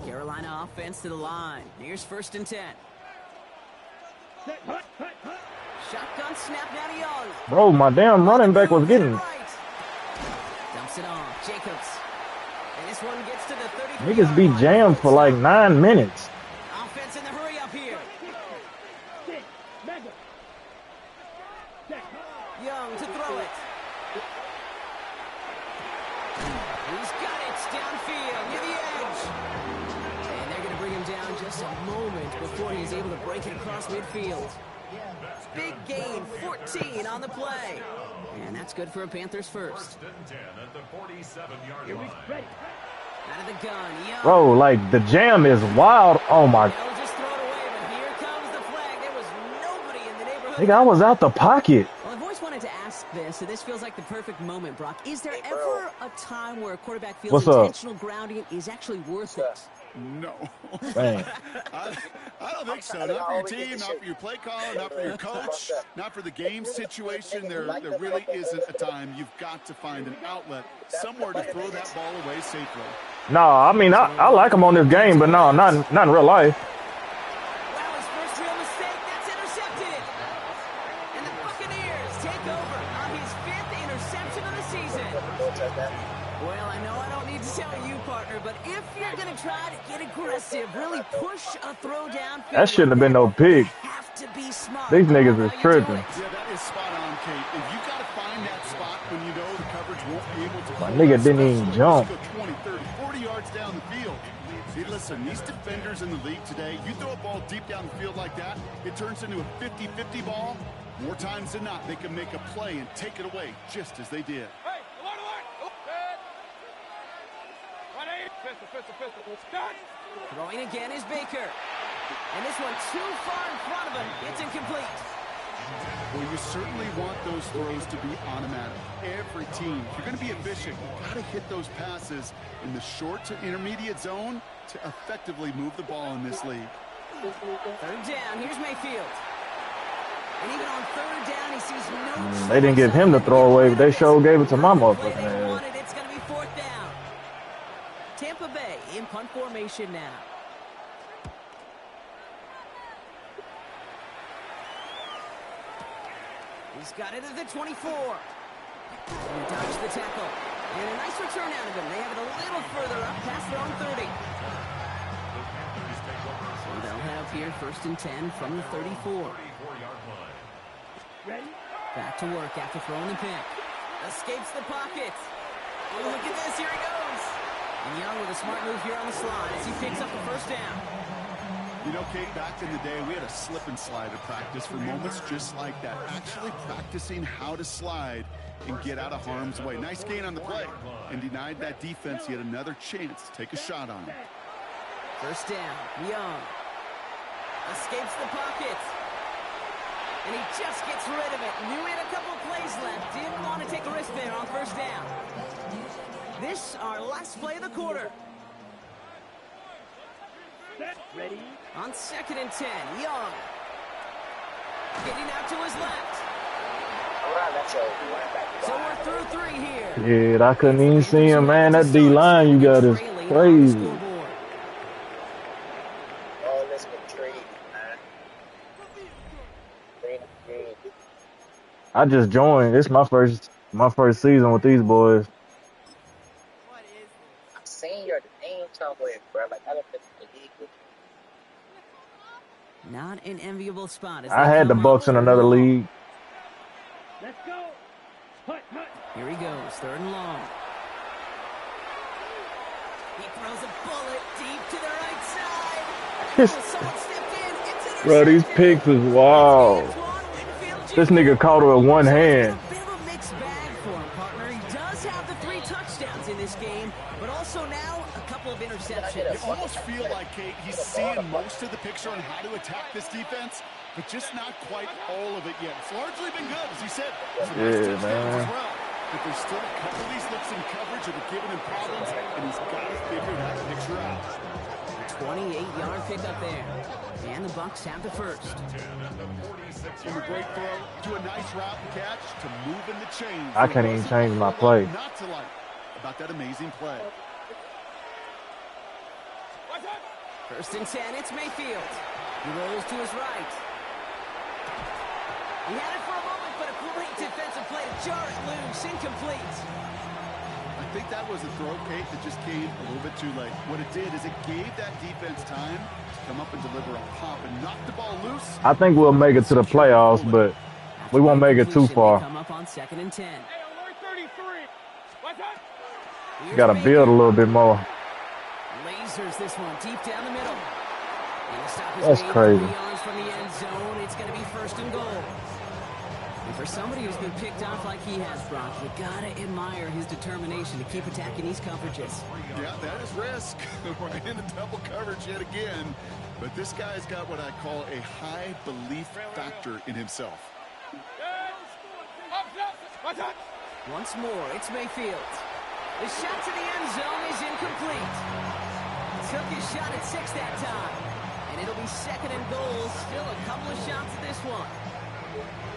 Carolina offense to the line. Here's 1st and 10. Shotgun snap now to Young. Bro, my damn running back was getting. Dumps it off. Jacobs. And this one gets to the 33. Niggas be jammed for like 9 minutes. Offense in the hurry up here. Young to throw it. He's got it downfield near the edge. And they're going to bring him down just a moment before he's able to break it across midfield. Big gain, 14 on the play. And that's good for a Panthers first. 1st and 10 at the 47-yard line. Out of the gun, Young. Bro, like the jam is wild. Oh my. They'll just throw it away, but here comes the flag. There was nobody in the neighborhood. Nigga, I was out the pocket. Well, I've always wanted to ask this, and this feels like the perfect moment, Brock. Is there ever a time where a quarterback feels What's up? intentional grounding is actually worth it? No. Dang. I don't think so. Not for your team, not for your play caller, not for your coach, not for the game situation. There really isn't a time. You've got to find an outlet, somewhere to throw that ball away safely. No, I mean, I like him on this game, but no, not in real life. Wow, his first real mistake. That's intercepted. And the Buccaneers take over on his 5th interception of the season. Well, I know I don't need to tell you, partner, but if you're going to try to get aggressive, really push a throw down. That shouldn't have been no pick. Have to be smart. These niggas is How you tripping. do it. Yeah, that is spot on, Kate. If you got to find that spot when you know the coverage won't be able to. My nigga didn't even jump. Go 20, 30, 40 yards down the field. See, listen, these defenders in the league today, you throw a ball deep down the field like that, it turns into a 50-50 ball. More times than not, they can make a play and take it away just as they did. Hey, alert, alert. Pistol. Start. Throwing again is Baker. And this one too far in front of him. It's incomplete. Well, you certainly want those throws to be automatic. Every team, if you're going to be efficient, you've got to hit those passes in the short to intermediate zone to effectively move the ball in this league. 3rd down. Here's Mayfield. And even on 3rd down, he sees no. They didn't give him the throwaway, but they sure gave it to my motherfucking They ass. wanted. It's going to be 4th down. Tampa Bay in punt formation now. He's got it at the 24. He dodged the tackle. And a nice return out of him. They have it a little further up past their own 30. So they'll head up here 1st and 10 from the 34. Back to work after throwing the pick. Escapes the pocket. Oh, look at this. Here he goes. And Young with a smart move here on the slide as he picks up the 1st down. You know, Kate, back in the day, we had a slip and slide at practice for moments just like that. Actually practicing how to slide and get out of harm's way. Nice gain on the play, and denied that defense yet another chance to take a shot on him. First down, Young. Escapes the pocket. And he just gets rid of it. Knew he had a couple of plays left. Didn't want to take a risk there on first down. This, our last play of the quarter. Ready? On 2nd and 10, Young. Getting out to his left. So we're through 3 here. Yeah, I couldn't even see him, man. That D-line you got is crazy. I just joined. It's my first season with these boys. I'm seeing your name somewhere, bro. Like I don't think the league with you. Not an enviable spot. I had the Bucks in another league. Let's go. Hut, hut. Here he goes, 3rd and long. He throws a bullet deep to the right side. Someone stepped in. It's Bro, these picks is wild. This nigga caught her with one hand. A bit of a mixed bag for him, partner. He does have the 3 touchdowns in this game, but also now a couple of interceptions. You almost feel like, Kate, he's seeing most of the picture on how to attack this defense, but just not quite all of it yet. It's largely been good, as you said. Yeah, man. As well. But there's still a couple of these looks in coverage that are giving him problems, and he's got to figure that picture out. 28-yard pickup there. And the Bucks have the first. From a great throw to a nice route and catch to moving the chains. I can't even change my play. Not to like about that amazing play. 1st and 10, it's Mayfield. He rolls to his right. He had it for a moment, but a great defensive play to jar it loose. Incomplete. I think that was a throw, Kate, that just came a little bit too late. What it did is it gave that defense time to come up and deliver a pop and knock the ball loose. I think we'll make it to the playoffs, but we won't make it too far. Come up on 2nd and 10. Got to build a little bit more. Lasers this one deep down the middle. That's crazy. From the end zone, it's going to be 1st and goal. And for somebody who's been picked off like he has, Brock, you got to admire his determination to keep attacking these coverages. Yeah, that is risk. We're in a double coverage yet again. But this guy's got what I call a high belief factor in himself. Once more, it's Mayfield. The shot to the end zone is incomplete. Took his shot at 6 that time. And it'll be 2nd and goal. Still a couple of shots at this one.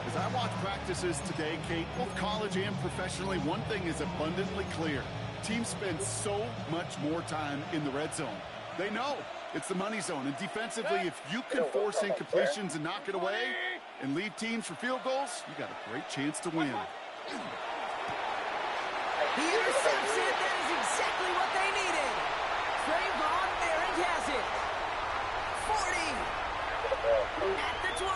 As I watch practices today, Kate, both college and professionally, one thing is abundantly clear. Teams spend so much more time in the red zone. They know it's the money zone. And defensively, if you can force incompletions and knock it away and lead teams for field goals, you got a great chance to win. He intercepts it. That is exactly what they needed. Trayvon Merrick has it. 40. At the 20.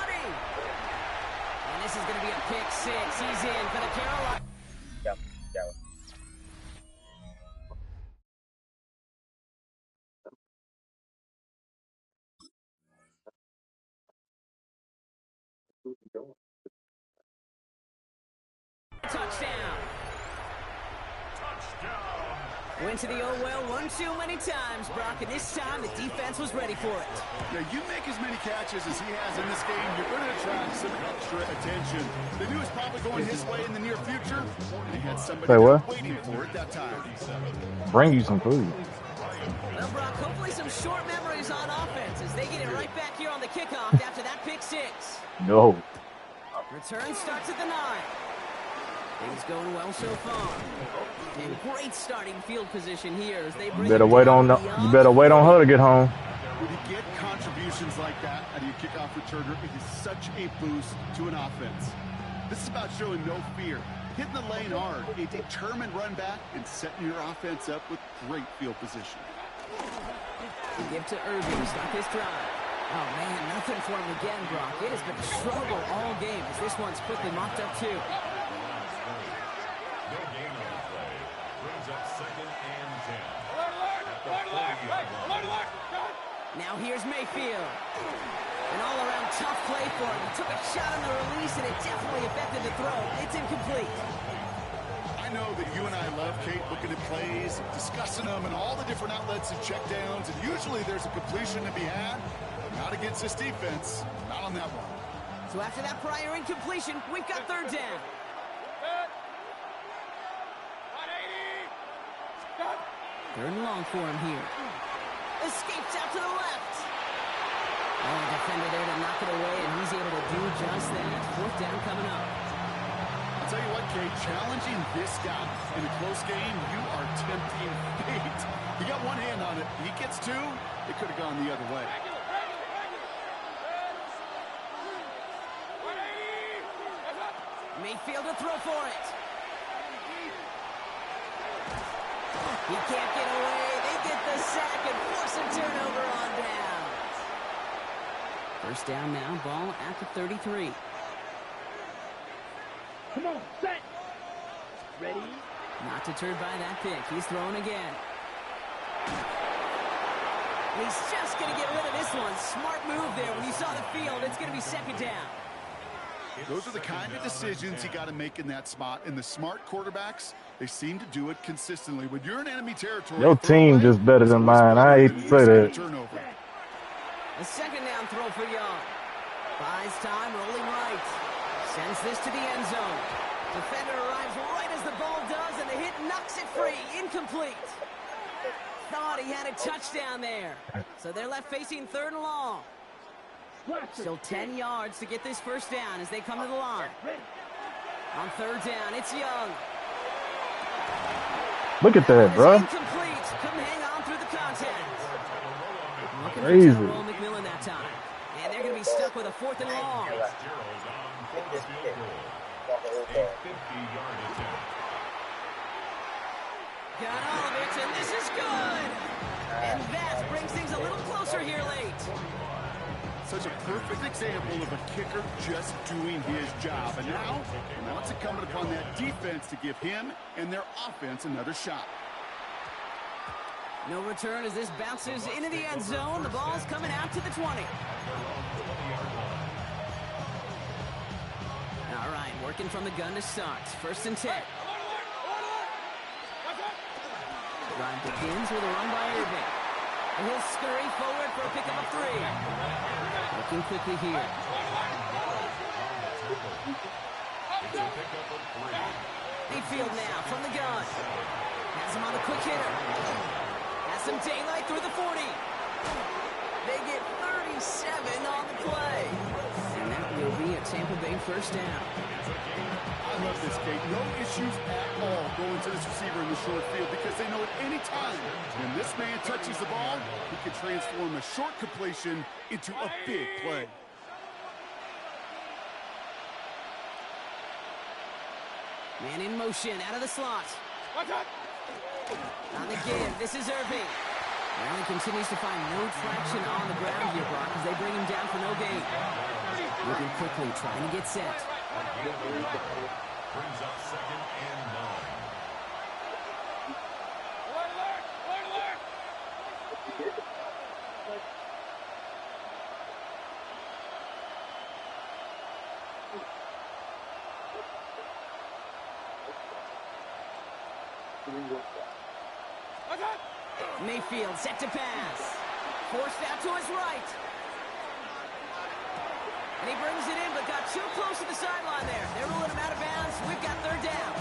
And this is going to be a pick 6. He's in for the Carolina. Yep. Touchdown. Went to the oh well one too many times, Brock, and this time the defense was ready for it. Yeah, you make as many catches as he has in this game, you're going to attract some extra attention. They knew it was probably going his way in the near future, and he had somebody waiting for it that time. Bring you some food. Well, Brock, hopefully some short memories on offense as they get it right back here on the kickoff after that pick 6. No. Return starts at the 9. Things going well so far. And great starting field position here as they bring You better wait on her to get home. When you get contributions like that out of your kickoff returner, it is such a boost to an offense. This is about showing no fear, hitting the lane hard, a determined run back, and setting your offense up with great field position. Give to Irving to start this drive. Oh, man, nothing for him again, Brock. It has been a struggle all game as this one's quickly mopped up, too. No gain on the play. Brings up 2nd and 10. Now here's Mayfield. An all-around tough play for him. He took a shot on the release, and it definitely affected the throw. It's incomplete. I know that you and I love, Kate, looking at plays, discussing them, and all the different outlets and checkdowns, and usually there's a completion to be had. Not against this defense. Not on that one. So after that prior incompletion, we've got third down. Third and long for him here. Escapes out to the left. Oh, the defender there to knock it away, and he's able to do just that. Fourth down coming up. I'll tell you what, Kate, challenging this guy in a close game, you are tempting fate. He got one hand on it. He gets two, it could have gone the other way. Mayfield to throw for it. He can't get away. They get the sack and force a turnover on downs. First down now, ball at the 33. Come on, set. Ready? Not deterred by that pick. He's throwing again. He's just going to get rid of this one. Smart move there. When you saw the field, it's going to be second down. Those are the kind of decisions you got to make in that spot. And the smart quarterbacks, they seem to do it consistently. When you're in enemy territory, Your team just better than mine. I hate to say that. A second down throw for Young. Buys time, rolling right. Sends this to the end zone. Defender arrives right as the ball does, and the hit knocks it free. Incomplete. Thought he had a touchdown there. So they're left facing third and long. Still 10 yards to get this first down as they come to the line. On third down, it's Young. Look at that, bro. Incomplete. Couldn't hang on through the contact. Crazy. McMillan that time. And they're going to be stuck with a fourth and long. Got all of it, and this is good. And that brings things a little closer here late. Such a perfect example of a kicker just doing his job. And now it's incumbent upon that defense to give him and their offense another shot. No return as this bounces into the end zone. The ball's coming out to the 20. All right, working from the gun to start. First and 10. Drive begins with a run by Irving. And he'll scurry forward for a pickup of 3. Looking quickly here. Mayfield now from the gun. Has him on the quick hitter. Has some daylight through the 40. They get 37 on the play. And that will be a Tampa Bay first down. I love this, Kate. No issues at all going to this receiver in the short field because they know at any time when this man touches the ball, he can transform a short completion into a big play. Man in motion, out of the slot. On the give, this is Irving. Allen continues to find no traction on the ground here, Brock, as they bring him down for no gain. Moving quickly, trying to get set. Brings up second and 9. Mayfield set to pass. Forced out to his right. And he brings it in, but got too close to the sideline there. They're ruling him out of bounds. We've got third down.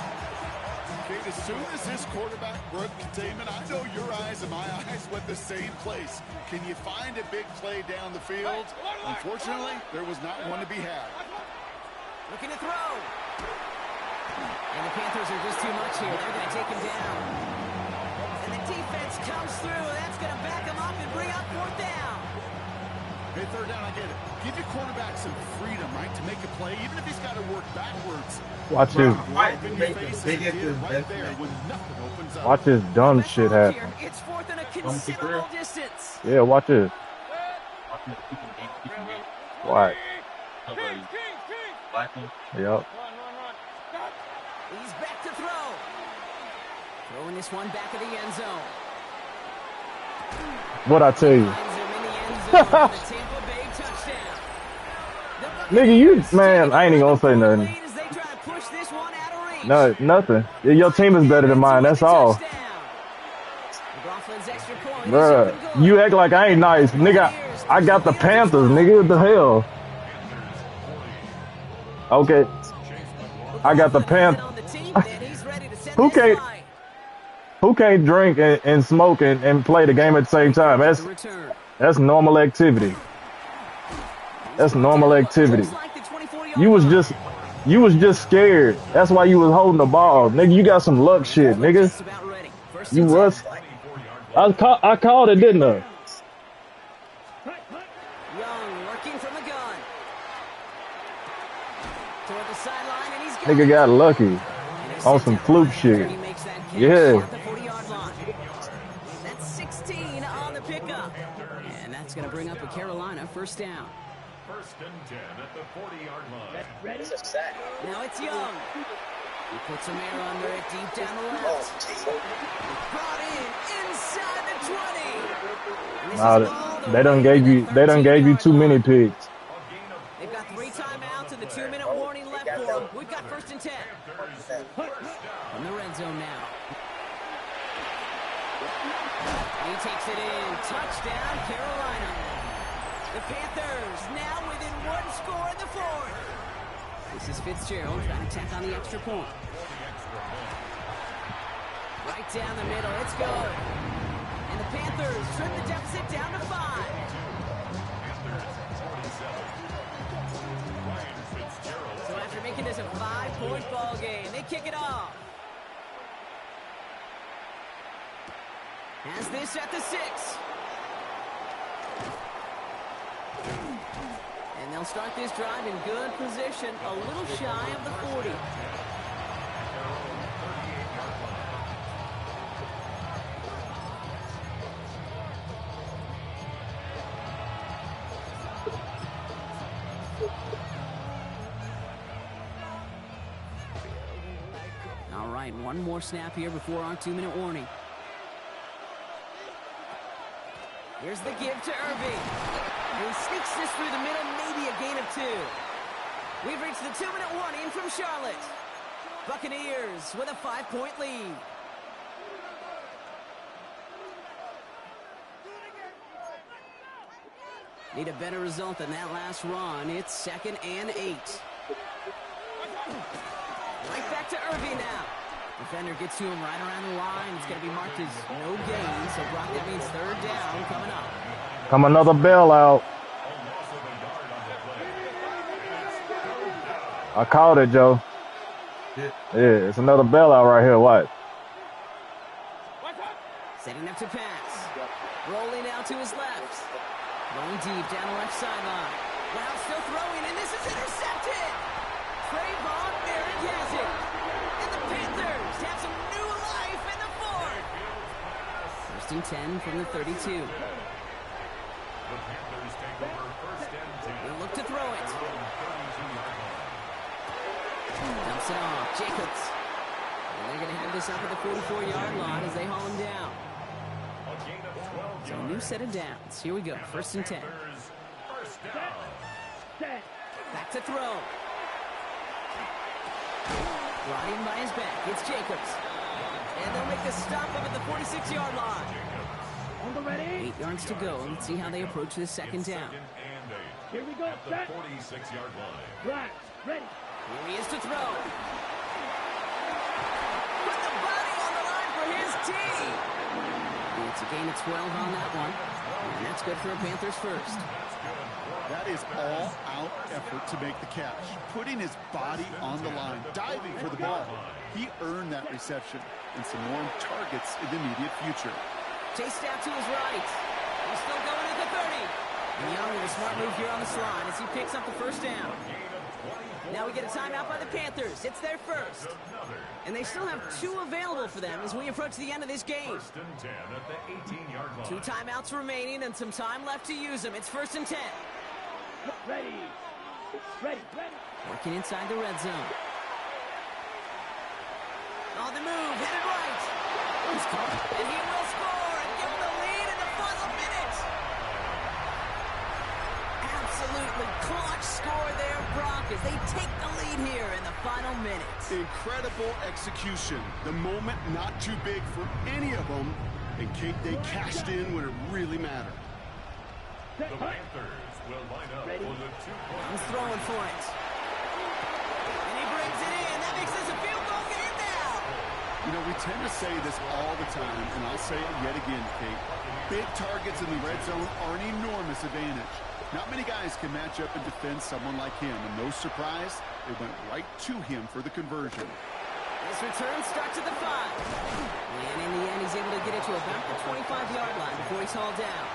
Okay, as soon as his quarterback broke containment, I know your eyes and my eyes went the same place. Can you find a big play down the field? Unfortunately, there was not one to be had. Looking to throw. And the Panthers are just too much here. They're going to take him down. And the defense comes through. That's going to back him up and bring up fourth down. Hey, third down, I get it. Give your quarterback some freedom, right, to make a play, even if he's got to work backwards. Watch his. Watch his dumb shit happen. It's fourth and a considerable distance. Yeah, watch this. Watch. Yep. He's back to throw. Throwing this one back of the end zone. What I tell you. Finds him in the end zone for the Tampa Bay touchdown. Nigga, you, man, I ain't even gonna say nothing. As they try to push this one out of reach. No, nothing. Your team is better than mine, that's all. McLaughlin's extra point is Bruh, open goal. you act like I ain't nice. Nigga, I got the Panthers, nigga, what the hell? Okay. I got the Panthers. Who can't drink and smoke and play the game at the same time? That's normal activity. That's normal activity. You was just scared. That's why you was holding the ball. Nigga, you got some luck shit, nigga. You was. I called it, didn't I? Young working from the gun. Toward the sideline, and he's got Nigga got lucky on some fluke shit. Yeah. That's 16 on the pickup. And that's going to bring up a Carolina first down. First and 10 at the 40-yard line. It's a sack. Now it's Young. He puts some air under it deep down the left. Brought in inside the 20. They done gave you too many picks. They've got 3 timeouts and the 2-minute warning left for them. We've got first and 10. From the red zone now. He takes it in. Touchdown, Carolina. The Panthers now within 1 score in the 4th. This is Fitzgerald trying to tack on the extra point. Right down the middle. It's good. And the Panthers trim the deficit down to 5. So after making this a 5-point ball game, they kick it off. Has this at the 6. And they'll start this drive in good position, a little shy of the 40. All right, one more snap here before our 2-minute warning. Here's the give to Irving. And he sneaks this through the middle, maybe a gain of 2. We've reached the 2-minute warning from Charlotte. Buccaneers with a 5-point lead. Need a better result than that last run. It's 2nd and 8. Right back to Irving now. Defender gets to him right around the line. It's going to be marked as no gain. So, Brock, that means 3rd down coming up. Come another bailout. I called it, Joe. Yeah, it's another bailout right here. What? Setting up to pass. Rolling out to his left. Going deep down the left sideline. Brown still throwing, and this is intercepted. Trayvon Merrick has it. And the Panthers have some new life in the 4th. First and 10 from the 32. The Panthers take over first and 10. They'll look to throw it. Dumps it off. Jacobs. And they're going to have this up at the 44-yard line as they haul him down. So a new set of downs. Here we go. First and 10. Back to throw. Brought in by his back. It's Jacobs. And they'll make the stop up at the 46-yard line. 8 yards to go. Let's see how they approach this 2nd down. Here we go. At the 46-yard line. Right. Ready. Here he is to throw. Put the body on the line for his team. It's a gain of 12 on that one. And that's good for a Panthers first. That is all-out effort to make the catch. Putting his body on the line, diving for the ball. He earned that reception and some more targets in the immediate future. Chased out to his right. He's still going at the 30. And Young with a smart move here on the slide as he picks up the first down. Now we get a timeout by the Panthers. It's their first. And they still have 2 available for them as we approach the end of this game. First and 10 at the 18-yard line. 2 timeouts remaining and some time left to use them. It's first and 10. Ready. Ready. Ready. Working inside the red zone. On the move, headed right. He's caught. And he will score and give them the lead in the final minute. Absolutely clutch score there, Brock, as they take the lead here in the final minutes. Incredible execution. The moment not too big for any of them. And Kate, they cashed in when it really mattered. The Panthers will line up for the 2-point. He's throwing for it. And he brings it in. That makes this a field goal. Get in now. You know, we tend to say this all the time, and I'll say it yet again, Kate. Big targets in the red zone are an enormous advantage. Not many guys can match up and defend someone like him, and no surprise, they went right to him for the conversion. This return starts at the 5. And in the end, he's able to get it to about the 25-yard line before he's hauled down.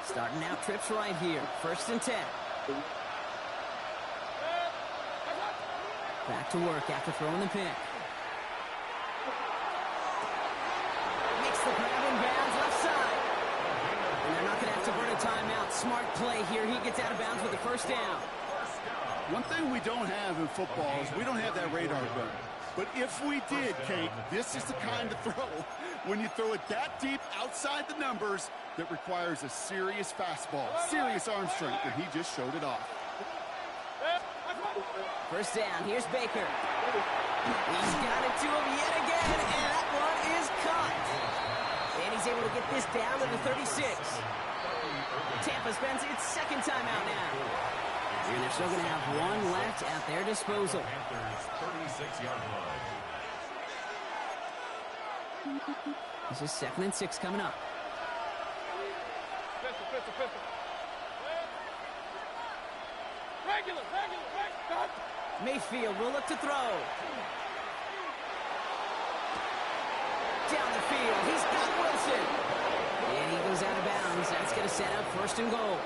Starting out trips right here. 1st and 10. Back to work after throwing the pick. Makes the grab in bounds left side. And they're not going to have to burn a timeout. Smart play here. He gets out of bounds with the 1st down. One thing we don't have in football is we don't have that radar gun. But if we did, Kate, this is the kind of throw, when you throw it that deep outside the numbers, that requires a serious fastball, serious arm strength, and he just showed it off. 1st down. Here's Baker. He's got it to him yet again, and that one is caught. And he's able to get this down to the 36. Tampa spends its 2nd timeout now. And they're still going to have one left at their disposal. Panthers 36-yard line. This is 2nd and 6 coming up. Pistol. Regular. Stop. Mayfield will look to throw. Down the field. He's got Wilson. And he goes out of bounds. That's going to set up 1st and goal.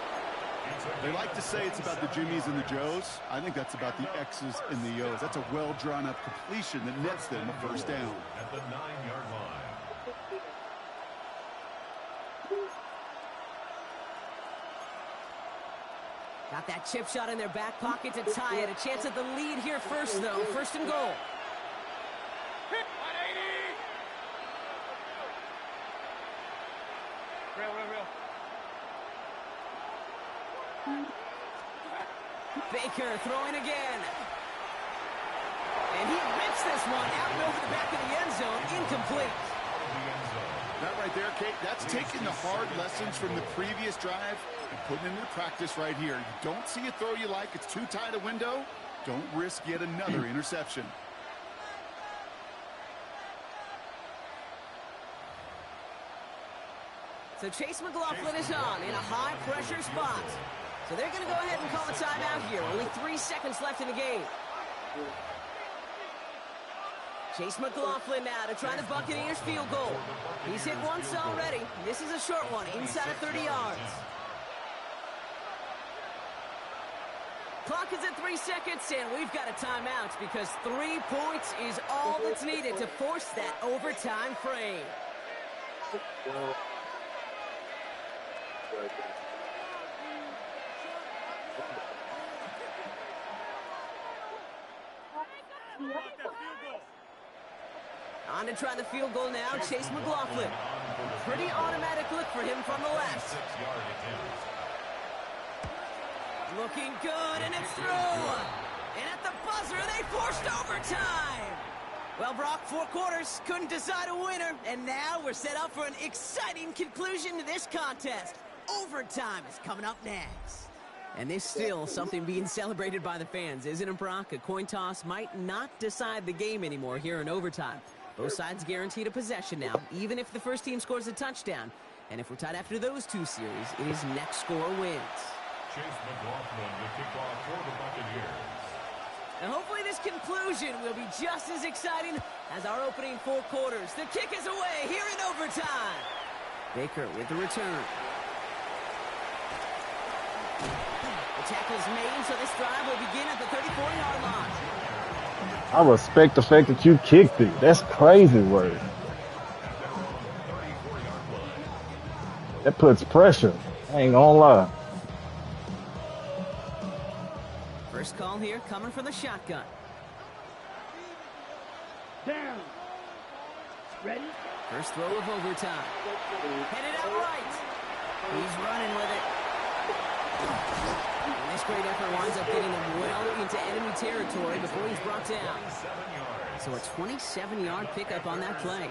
They like to say it's about the Jimmies and the Joes. I think that's about the X's and the O's. That's a well-drawn-up completion that nets them a 1st down. At the 9-yard line. Got that chip shot in their back pocket to tie it. A chance at the lead here first, though. 1st and goal. Real. Baker throwing again. And he rips this one out and over the back of the end zone. Incomplete. That right there, Kate, that's taking the hard lessons from the previous drive and putting it into practice right here. You don't see a throw you like, it's too tight a window, don't risk yet another interception. So Chase McLaughlin is on in a high-pressure spot. So they're going to go ahead and call a timeout here. Only 3 seconds left in the game. Chase McLaughlin now to try the Buccaneers field goal. He's hit once already. This is a short one, inside of 30 yards. Clock is at 3 seconds, and we've got a timeout because 3 points is all that's needed to force that overtime frame. On to try the field goal now, Chase McLaughlin. Pretty automatic look for him from the left. Looking good, and it's through. And at the buzzer, they forced overtime. Well, Brock, 4 quarters, couldn't decide a winner, and now we're set up for an exciting conclusion to this contest. Overtime is coming up next. And there's still something being celebrated by the fans, isn't it, Brock? A coin toss might not decide the game anymore here in overtime. Both sides guaranteed a possession now, even if the first team scores a touchdown. And if we're tied after those 2 series, it is next score wins. Chase McLaughlin to kick off for the Buccaneers. And hopefully this conclusion will be just as exciting as our opening 4 quarters. The kick is away here in overtime. Baker with the return. The tackle's made, so this drive will begin at the 34-yard line. I respect the fact that you kicked it. That's crazy work. That puts pressure. I ain't gonna lie. First call here coming from the shotgun. Down. Ready? First throw of overtime. Headed out right. He's running with it. And this great effort winds up getting him well into enemy territory before he's brought down. So a 27-yard pickup on that play.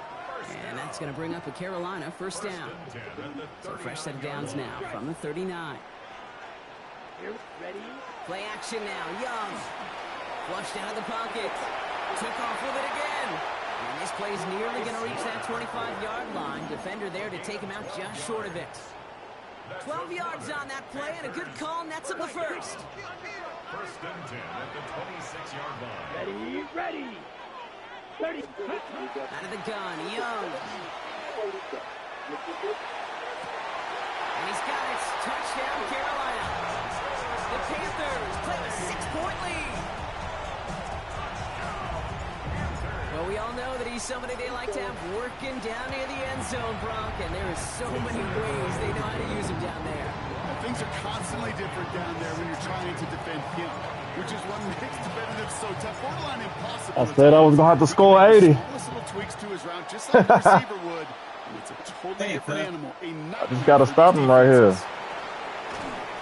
And that's going to bring up a Carolina first down. So a fresh set of downs now from the 39. Ready? Play action now. Young. Flushed out of the pocket. Took off with it again. And this play's nearly going to reach that 25-yard line. Defender there to take him out just short of it. 12 yards on that play, and a good call nets up the first. First and 10 at the 26-yard line. Ready? Ready? 30. Out of the gun, Young. And he's got it. Touchdown, Carolina. The Panthers claim a 6-point lead. Well, we all know that he's somebody they like to have working down near the end zone, Brock, and there are so many ways they know how to use him down there. Well, things are constantly different down there when you're trying to defend him, which is what makes defending so tough. Borderline impossible. I said I was going to have to score 80. Smallest little tweaks to his route, just like the receiver would. And it's a totally different animal. I just got to stop him right here.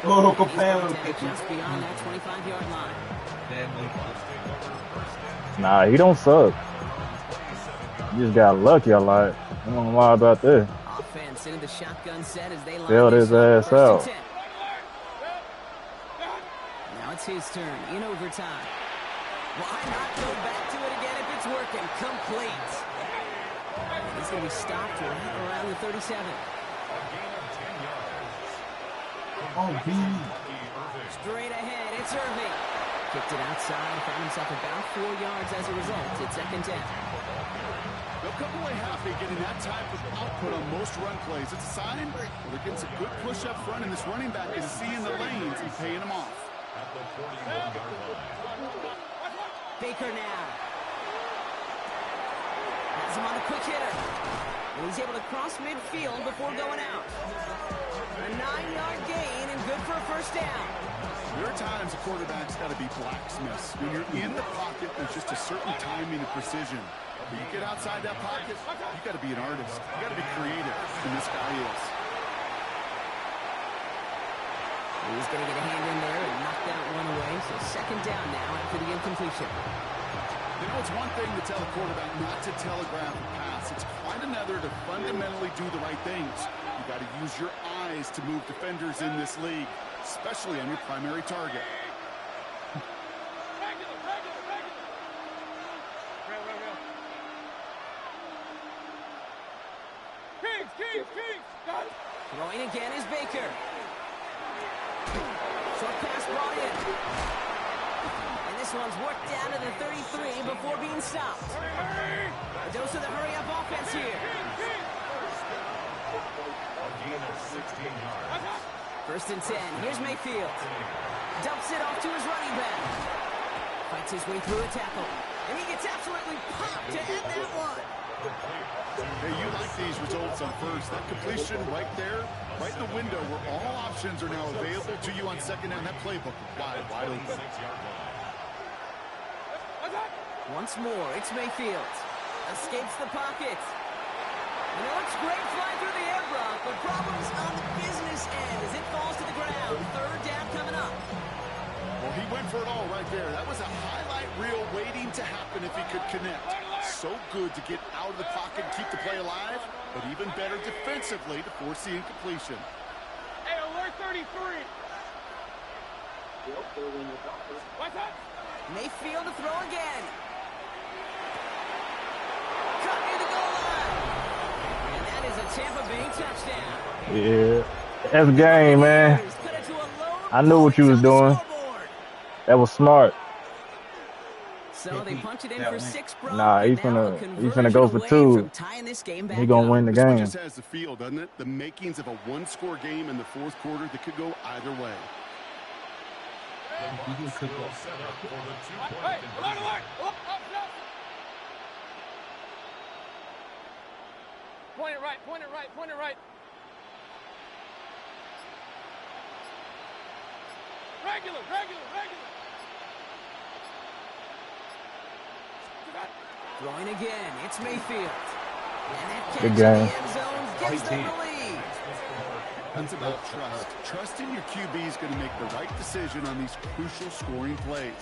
Oh, Just beyond that 25-yard line. Nah, he don't suck. You just got lucky a lot. I don't know why about that. Offense into the shotgun set as they line Bailed his ass first and out. 10. Now it's his turn in overtime. Why not go back to it again if it's working? Complete. And he's going to be stopped right around the 37. Oh, B. Straight ahead, it's Irving. Kicked it outside, found himself about 4 yards as a result. It's second 10. They'll come away happy getting that type of output on most run plays. It's a sign where they're getting some good push up front, and this running back is seeing the lanes and paying them off. At the 41-yard line. Baker now. Has him on a quick hitter. And he's able to cross midfield before going out. A 9-yard gain and good for a first down. There are times a quarterback's got to be blacksmiths. When you're in the pocket, there's just a certain timing and precision. When you get outside that pocket, you got to be an artist. You got to be creative, and this guy is. He's going to get a hand in there and knock that one away. So second down now after the incompletion. You know, it's one thing to tell a quarterback not to telegraph a pass. It's quite another to fundamentally do the right things. You got to use your eyes to move defenders in this league, especially on your primary target. Throwing again is Baker. Short pass brought in. And this one's worked down to the 33 before being stopped. A dose of the hurry-up offense here. First and 10. Here's Mayfield. Dumps it off to his running back. Fights his way through a tackle. And he gets absolutely popped to end that one. Hey, you like these results on first. That completion right there, right in the window where all options are now available to you on second down. That playbook wide open. Once more, it's Mayfield. Escapes the pocket. And it looks great flying through the air, Brock, but problems on the business end as it falls to the ground. Third down coming up. Well, he went for it all right there. That was a highlight reel waiting to happen if he could connect. So good to get out of the pocket and keep the play alive, but even better defensively to force the incompletion. Hey, alert 33. What's up? Mayfield to throw again. Cut near the goal line. And that is a Tampa Bay touchdown. Yeah. That's game, man. I knew what you was doing. That was smart. So they punch it in for 6, bro. Nah, he finna go for 2. He gonna win the This one game. just has the feel, doesn't it? The makings of a one-score game in the fourth quarter that could go either way. Hey, alert, alert. Up. Point it right. Regular. Throwing again, it's Mayfield. Good game. That's about trust. Trusting your QB is going to make the right decision on these crucial scoring plays.